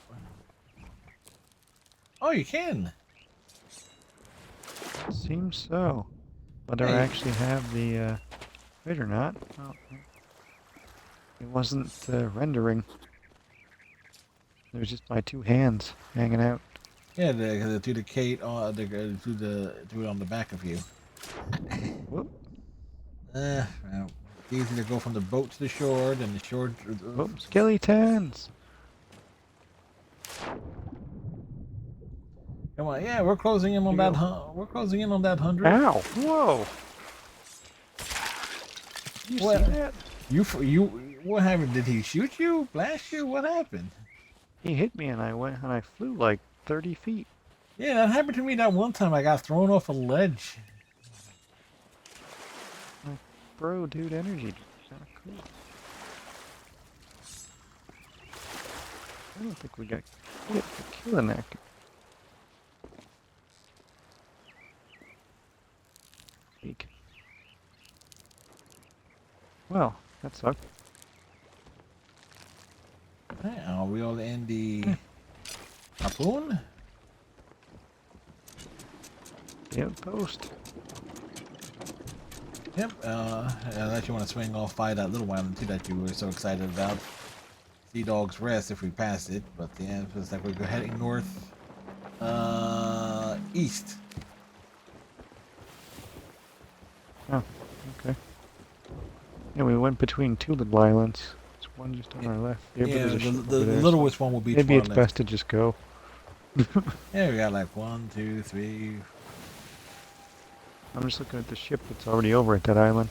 Oh, you can. Seems so. Whether I Hey. actually have the fit or not, well, it wasn't rendering. It was just my two hands hanging out. Yeah, do the Kate do it on the back of you. Whoop, Well, it's easy to go from the boat to the shore, then the shore. whoop, skeletons! Come on, yeah, we're closing in on You that. go. We're closing in on that 100. Ow! Whoa! You see What? that? You? What happened? Did he shoot you? Blast you? What happened? He hit me and I flew like 30 feet. Yeah, that happened to me that one time. I got thrown off a ledge. Like, bro, dude, energy. Kinda cool. I don't think we got hit for killing that guy. Eek. Well, that sucked. Hey, are we all in the harpoon? The outpost. Yep. Unless you want to swing off by that little island too that you were so excited about. Sea Dog's Rest if we pass it, but the answer is that we're heading north, east. Oh, okay. Yeah, we went between two little islands. There's one just on our left. Yeah, but Yeah, there's a the ship over there, littlest one will be. maybe to our it's left. best to just go. Yeah, we got like 1, 2, 3. I'm just looking at the ship that's already over at that island.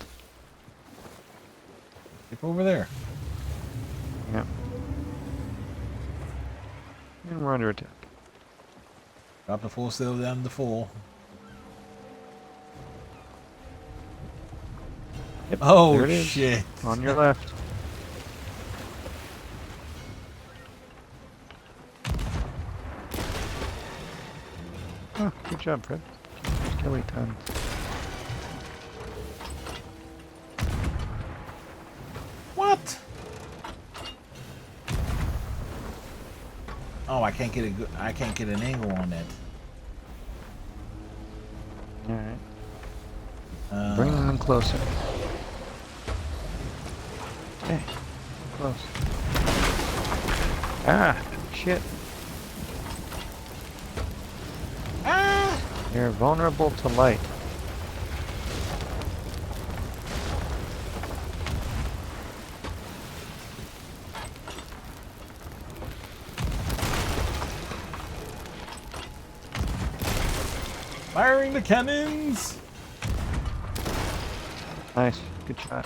Skip over there. Yeah. And we're under attack. Drop the full sail down the full. Yep, Oh there it is. shit! On your left. Oh, good job, Fred. Skeletons. What? Oh, I can't get a good. I can't get an angle on that. Alright. Bring them in closer. Hey, close. Ah, shit. Ah! You're vulnerable to light. Firing the cannons! Nice, good shot.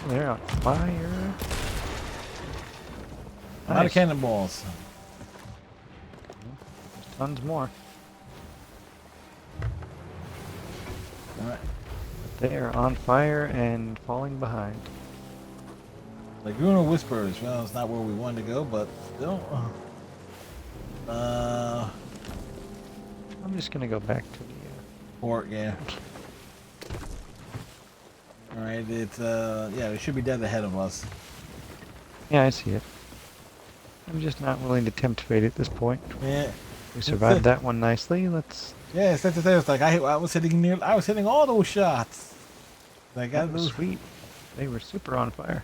They're on fire. A lot of cannonballs. Tons more. Alright. They are on fire and falling behind. Laguna Whispers. Well, it's not where we wanted to go, but still. I'm just gonna go back to the Port, yeah. Alright, it's, yeah, it should be dead ahead of us. Yeah, I see it. I'm just not willing to tempt fate at this point. Yeah. We survived that one nicely. Let's. Yeah, it's like I was hitting all those shots. Like I That was was sweet. They were super on fire.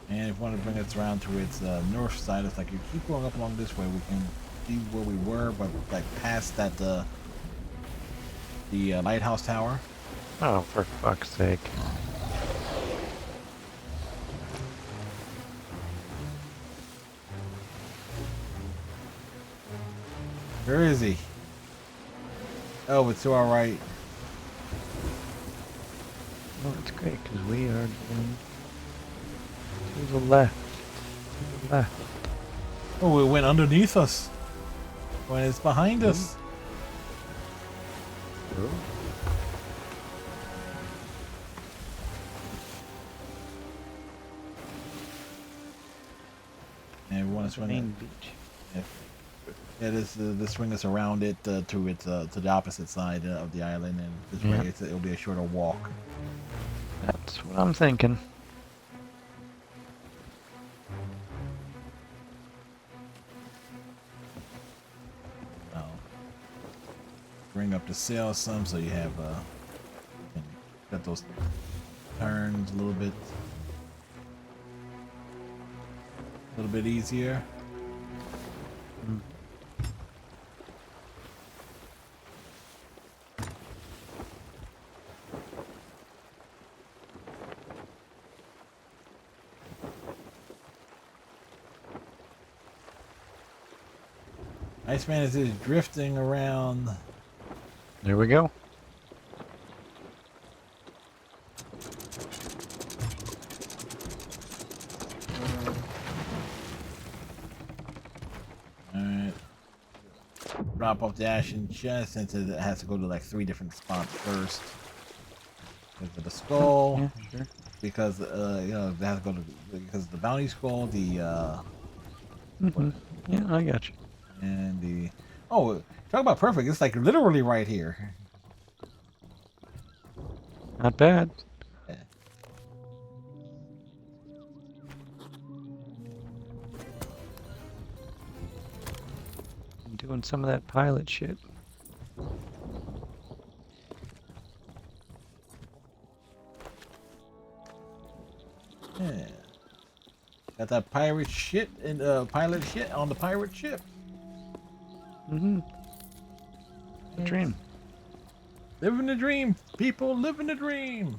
And if you want to bring us around to its north side, it's like you keep going up along this way, we can see where we were, but like past that the lighthouse tower. Oh, for fuck's sake. Where is he? Oh, it's to our right. Well, that's great because we are going to the left. To the left. Oh, it went underneath us. When it's behind us. want to The swing main it. beach. Yeah, this swing us around it to the opposite side of the island, and this way it'll be a shorter walk. That's what I'm thinking. I'll bring up the sail some so you have can got those turns a little bit easier. Iceman is just drifting around. There we go. Alright. Drop off the ashen chest since it has to go to like 3 different spots first. Because of the skull. Yeah, sure. Because you know, they have to go to because of the bounty skull, the Yeah, I got you. and the talk about perfect. It's like literally right here. Not bad. Yeah. I'm doing some of that pilot shit. Yeah. Got that pirate shit and pilot shit on the pirate ship. The dream. Living the dream, people, living the dream.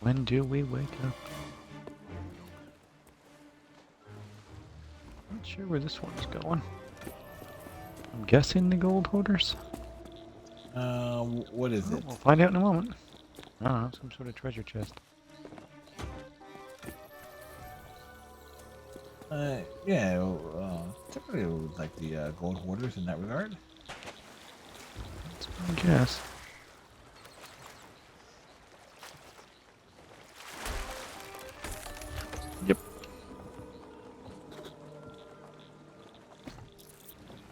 When do we wake up? Not sure where this one's going. I'm guessing the gold hoarders. What is it? We'll find out in a moment. I don't know, some sort of treasure chest. Yeah, typically it was like the gold hoarders in that regard. That's my guess. Yep.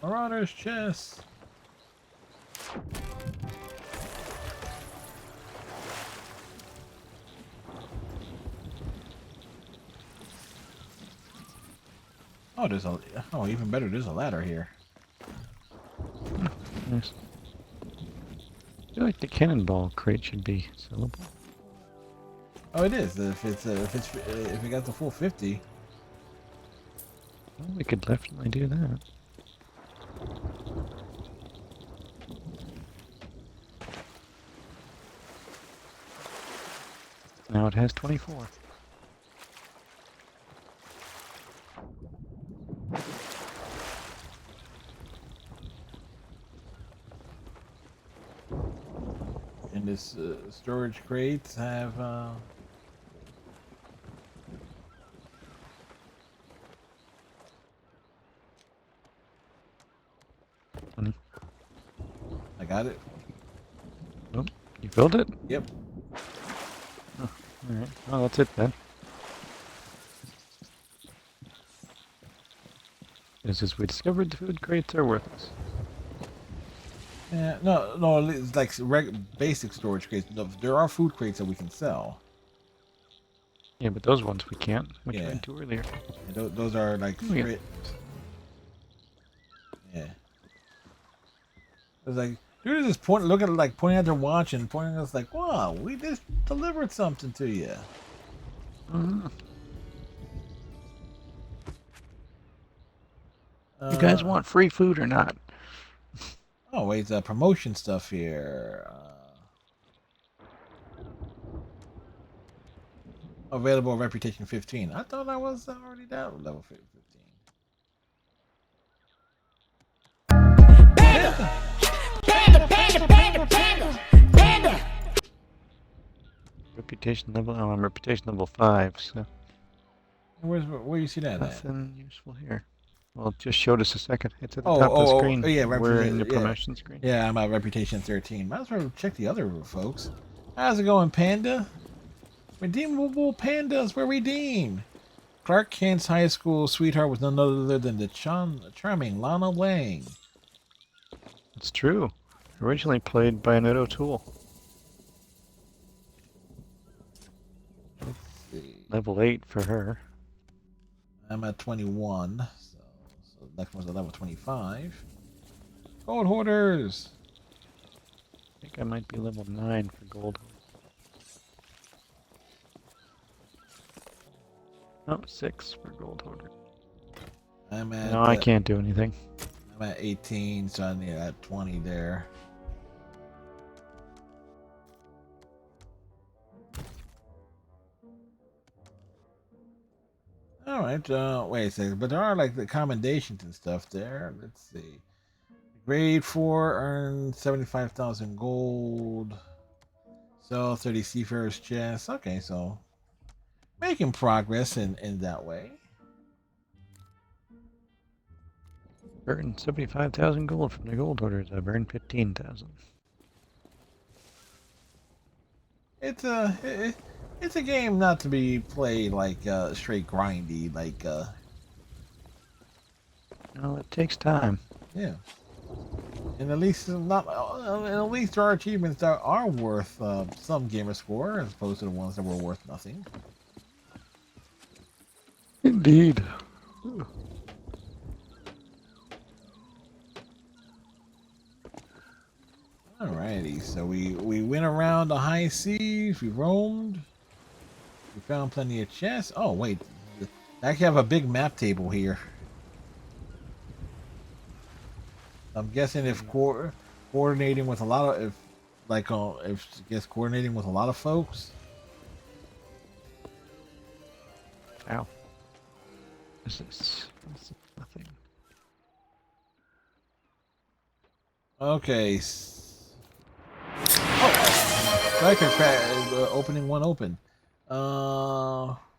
Marauder's chest. Oh, even better, there's a ladder here. Nice. I feel like the cannonball crate should be sellable. Oh, it is. If it got the full 50. Well, we could definitely do that. Now it has 24. And this storage crates have I got it. Oh, you filled it? Yep. Alright, well that's it then. This is we discovered the food crates are worthless. Yeah, no, it's like basic storage crates. No, there are food crates that we can sell. Yeah, but those ones we can't, which Yeah. we went to earlier. And those are like Yeah. frit. Yeah. It's like dude is just pointing at their watch and pointing at us like, wow, we just delivered something to you. You guys want free food or not? Oh wait, promotion stuff here. Available reputation 15. I thought I was already down with level 15. Panda! Panda, panda, panda, panda, panda! Reputation level, oh, I'm reputation level 5, so Where you see that at? nothing useful here. Well, it just showed us a second. It's at the Oh, top of the oh, screen. oh, yeah, We're in the yeah. promotion screen. Yeah, I'm at reputation 13. Might as well check the other folks. How's it going, Panda? Redeemable pandas were redeemed. Clark Kent's high school sweetheart was none other than the charming Lana Lang. It's true. Originally played by Annette O'Toole. Let's see. Level 8 for her. I'm at 21, so the next one's at level 25. Gold hoarders. I think I might be level 9 for gold. Oh, 6 for gold hoarder. I'm at. No, I can't do anything. I'm at 18, so I need at 20 there. All right. Wait a second, but there are like the commendations and stuff there. Let's see. Grade 4 earned 75,000 gold. Sell 30 Seafarer's chests. Okay, so making progress in that way. Earned 75,000 gold from the gold hoarders. I've earned 15,000. It's a game not to be played like straight grindy, like No, it takes time. yeah. And at least not, and at least there are achievements that are worth some gamer score, as opposed to the ones that were worth nothing. Indeed. Alrighty, so we went around the high seas, we roamed, we found plenty of chests. Oh wait, I actually have a big map table here. I'm guessing if coordinating with a lot of, coordinating with a lot of folks. Ow. This is nothing. Okay. Oh, Striker opening one open.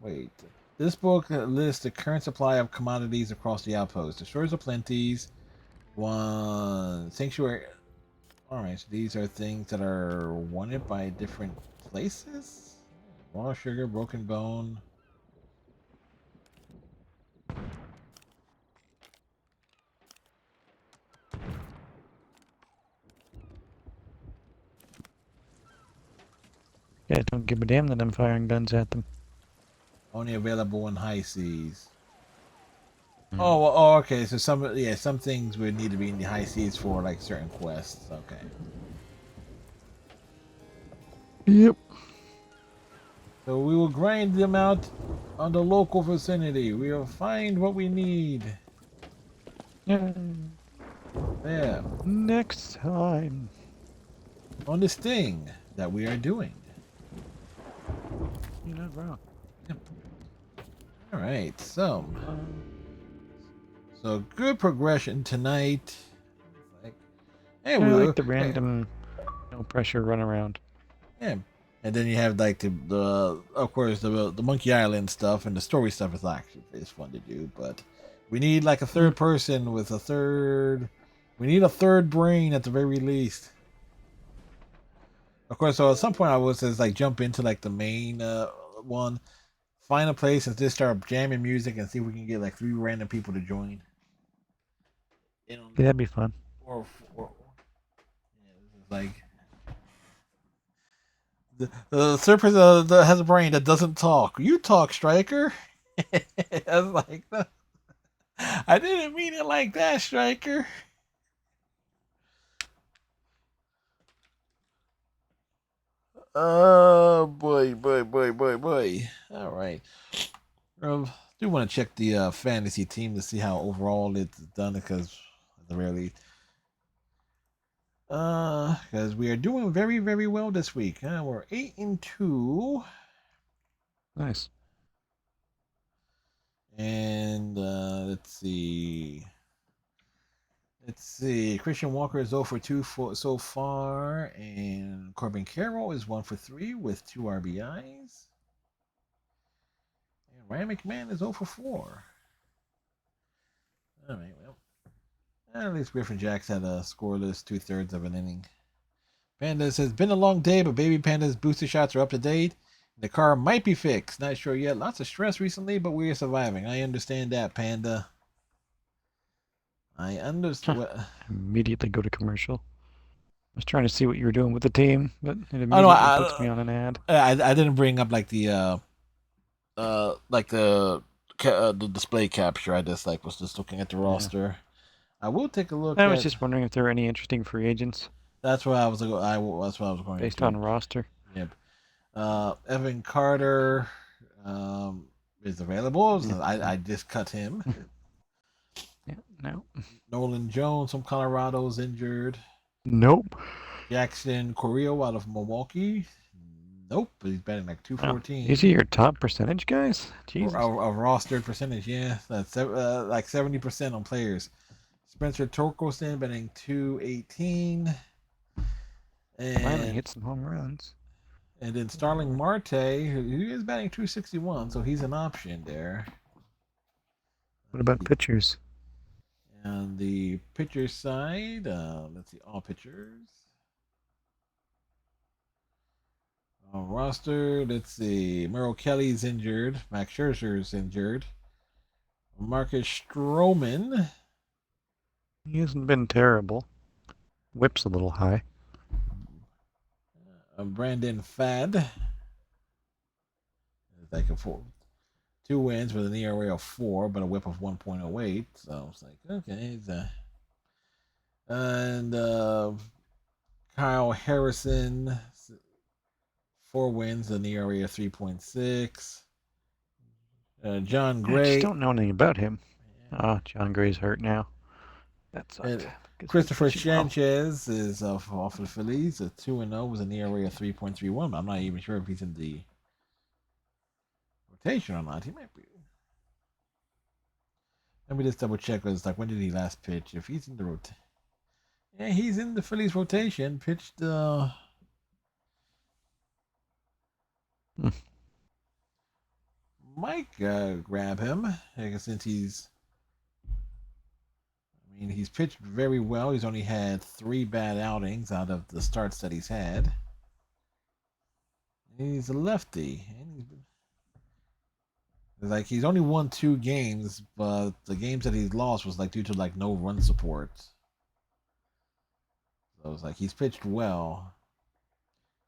Wait. This book lists the current supply of commodities across the outpost. The shores of plenties. One sanctuary. All right, so these are things that are wanted by different places. Raw sugar, broken bone. Yeah, don't give a damn that I'm firing guns at them. Only available in high seas. Mm. Oh, okay. So some things would need to be in the high seas for like certain quests. Okay. Yep. So we will grind them out on the local vicinity. We will find what we need. Yeah. Yeah. Next time. On this thing that we are doing. You're not wrong. All right. So good progression tonight. Like, hey, I we like the random, no pressure run around. Yeah. And then you have like the of course the Monkey Island stuff, and the story stuff is actually is fun to do, but we need like a third person with a third. We need a third brain at the very least. Of course, so at some point I was just like jump into like the main one, find a place and just start jamming music and see if we can get like 3 random people to join. Yeah, that'd be fun. Or yeah, this is like. The surface that has a brain that doesn't talk. You talk, Striker. I was like, no, I didn't mean it like that, Striker. Oh boy. All right. Do want to check the fantasy team to see how overall it's done, because at the very least, because we are doing very very well this week. We're 8-2. Nice. And let's see. Christian Walker is 0 for 2 so far, and Corbin Carroll is 1 for 3 with 2 RBIs. And Ryan McMahon is 0 for 4. All right, well, at least Griffin Jacks had a scoreless 2/3 of an inning. Panda says, been a long day, but Baby Panda's booster shots are up to date. The car might be fixed. Not sure yet. Lots of stress recently, but we're surviving. I understand that, Panda. I understand. Immediately go to commercial. I was trying to see what you were doing with the team, but it Oh no, immediately puts me on an ad. I didn't bring up like like the display capture. I just like was just looking at the Yeah. roster. I will take a look I was at. just wondering if there were any interesting free agents That's what I was. That's what I was going based to. on roster. Yep. Evan Carter is available. So I just cut him. Yeah, no. Nolan Jones from Colorado's injured. Nope. Jackson Correa out of Milwaukee. Nope, he's batting like Wow. Is he 214. your top percentage guys? A Jesus. rostered percentage, yeah. That's like 70% on players. Spencer Torkelson batting 218. Finally And hit some home runs. then Starling Marte, who is batting 261, so he's an option there. What about pitchers? On the pitcher side, let's see, all pitchers. Roster, let's see. Merrill Kelly's injured. Max Scherzer's injured. Marcus Stroman. He hasn't been terrible. Whip's a little high. Brandon Fadd. Like a 2 wins with an ERA of 4, but a whip of 1.08. So it's like, okay. And Kyle Harrison, 4 wins, an ERA of 3.6. John I just Gray. don't know anything about him. John Gray's hurt now. That sucked. Christopher Sanchez is off the Phillies. A 2-0 with an ERA of 3.31. But I'm not even sure if he's in the rotation or not. He might be. Let me just double check. It's like, when did he last pitch? If he's in the rotation. Yeah, he's in the Phillies rotation. Pitched. Might grab him. I guess since he's. I mean, he's pitched very well. He's only had 3 bad outings out of the starts that he's had. He's a lefty. Like, he's only won 2 games, but the games that he's lost was like due to like no run support. So it's like he's pitched well.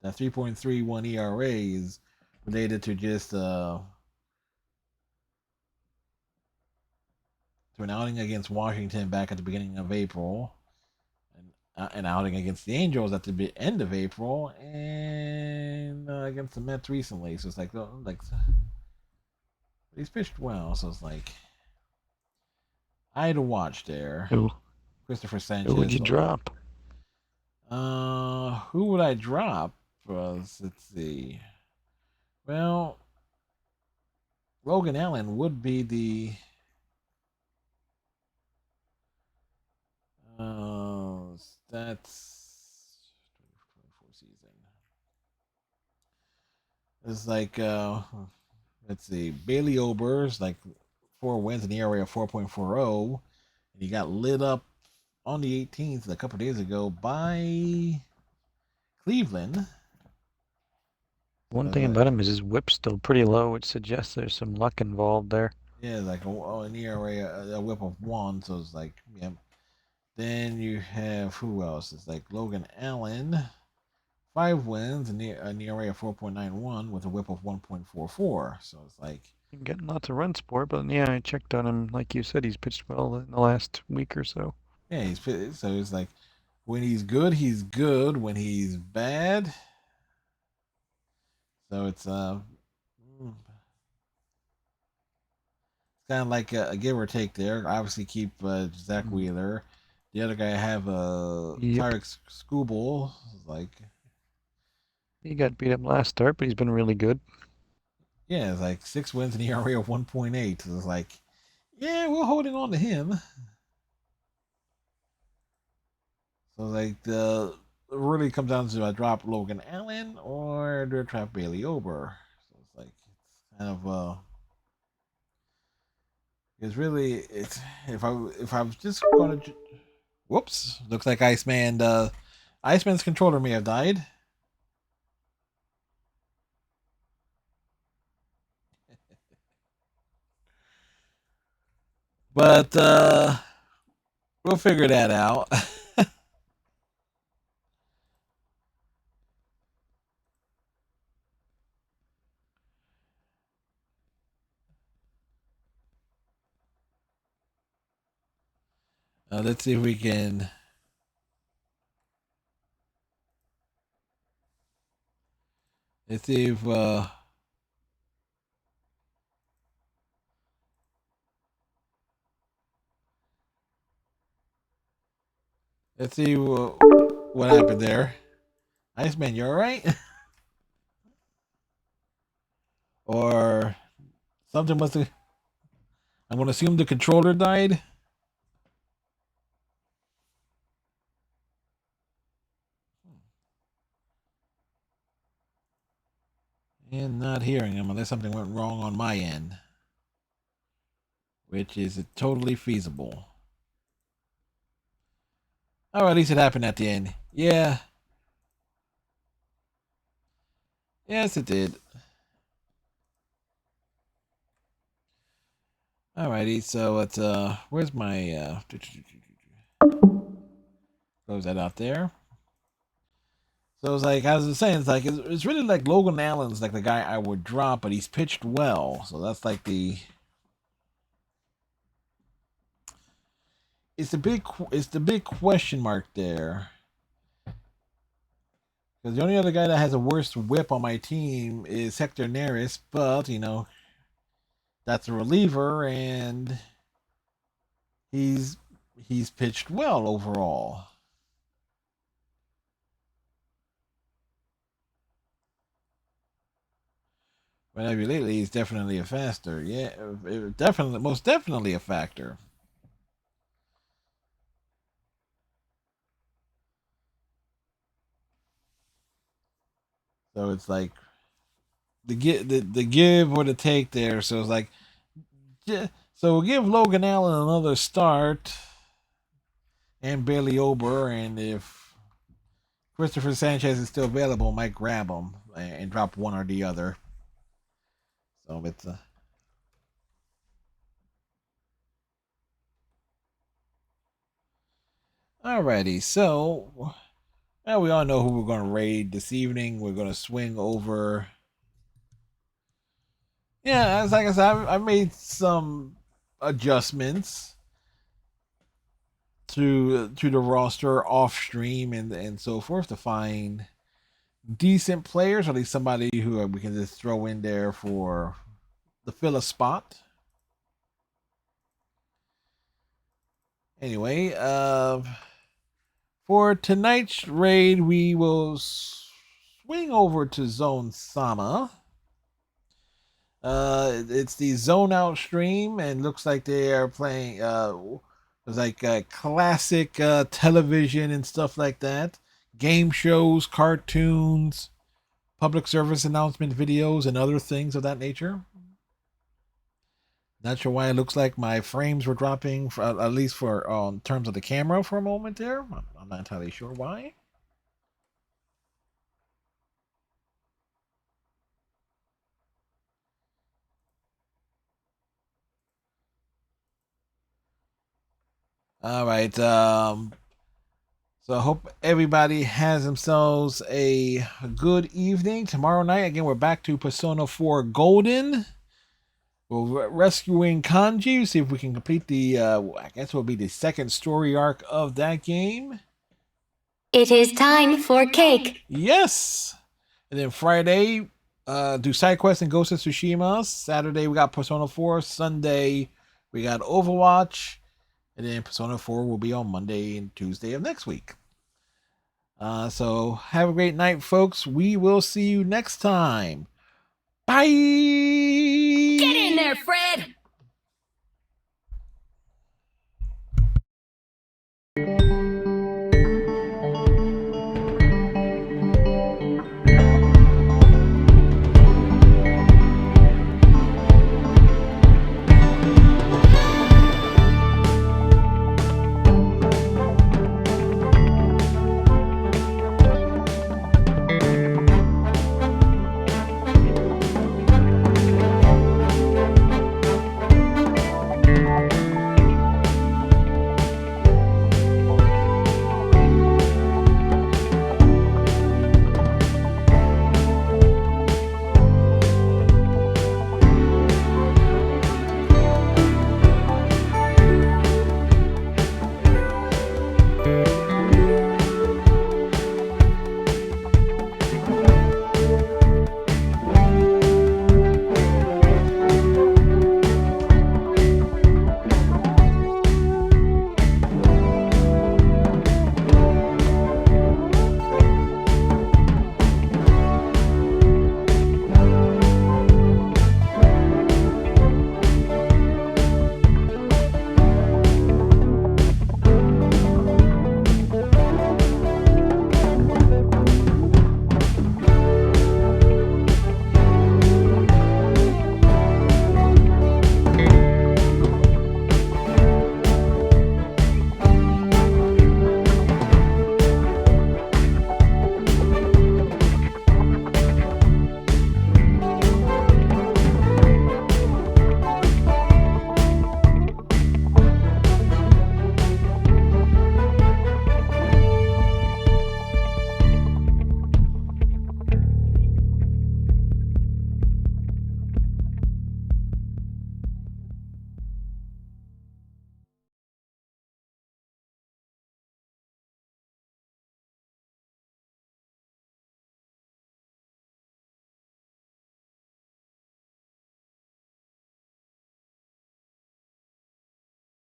That 3.31 ERA is related to just to an outing against Washington back at the beginning of April, and an outing against the Angels at the end of April, and against the Mets recently. So it's like he's pitched well. So it's like I had to watch there. Who? Christopher Sanchez. Who would you drop? Who would I drop? Let's see. Well, Logan Allen would be the. That's 24 season. It's like let's see. Bailey Ober's like 4 wins in the area of 4.40, and he got lit up on the 18th a couple days ago by Cleveland. One thing about him is his whip's still pretty low, which suggests there's some luck involved there. Yeah, like an ERA, a whip of 1, so it's like, yeah. Then you have, who else? It's like Logan Allen, 5 wins, and an ERA of 4.91 with a whip of 1.44. So it's like, Getting lots of runs for it, but yeah, I checked on him. Like you said, he's pitched well in the last week or so. yeah, so it's like, when he's good, he's good. When he's bad, so it's kind of like a give or take there. Obviously, keep Zach Wheeler. The other guy I have Tyreek Skubal. Like, he got beat up last start, but he's been really good. Yeah, it's like 6 wins and ERA of 1.8. So it's like, yeah, we're holding on to him. So like the really comes down to, I drop Logan Allen or do I drop Bailey Ober? So it's like it's kind of it's really it's if I was just gonna whoops, looks like Iceman's, Iceman's controller may have died. But we'll figure that out. Let's see if we can. Let's see if let's see what happened there. Iceman, you all right? Or something must have. I'm gonna assume the controller died. And not hearing him unless something went wrong on my end, which is totally feasible. Oh, at least it happened at the end. Yeah. Yes, it did. Alrighty, so it's where's my close that out there. So it's like I was saying, it's like it's really like Logan Allen's like the guy I would drop, but he's pitched well, so that's like it's the big question mark there. Because the only other guy that has a worse whip on my team is Hector Neris, but you know that's a reliever, and he's pitched well overall. But lately, he's definitely a faster. Yeah, definitely, most definitely a factor. So it's like the give or the take there. So it's like, yeah. So we'll give Logan Allen another start and Bailey Ober, and if Christopher Sanchez is still available, might grab him and drop one or the other. So it's alrighty. So well, we all know who we're going to raid this evening. We're going to swing over. Yeah, as like I said, I made some adjustments to the roster off stream and so forth to find decent players, or at least somebody who we can just throw in there for the fill a spot. Anyway, for tonight's raid, we will swing over to Zone Sama. It's the Zone Out stream, and looks like they are playing like classic television and stuff like that, game shows, cartoons, public service announcement videos, and other things of that nature. Not sure why it looks like my frames were dropping, for, at least for in terms of the camera for a moment there. I'm not entirely sure why. All right. So I hope everybody has themselves a good evening. Tomorrow night, again, we're back to Persona 4 Golden. We're rescuing Kanji. See if we can complete the, I guess it will be the second story arc of that game. It is time for cake. Yes. And then Friday, do side quests and Ghost of Tsushima. Saturday, we got Persona 4. Sunday, we got Overwatch. And then Persona 4 will be on Monday and Tuesday of next week. So have a great night, folks. We will see you next time. Bye. Get in there, Fred.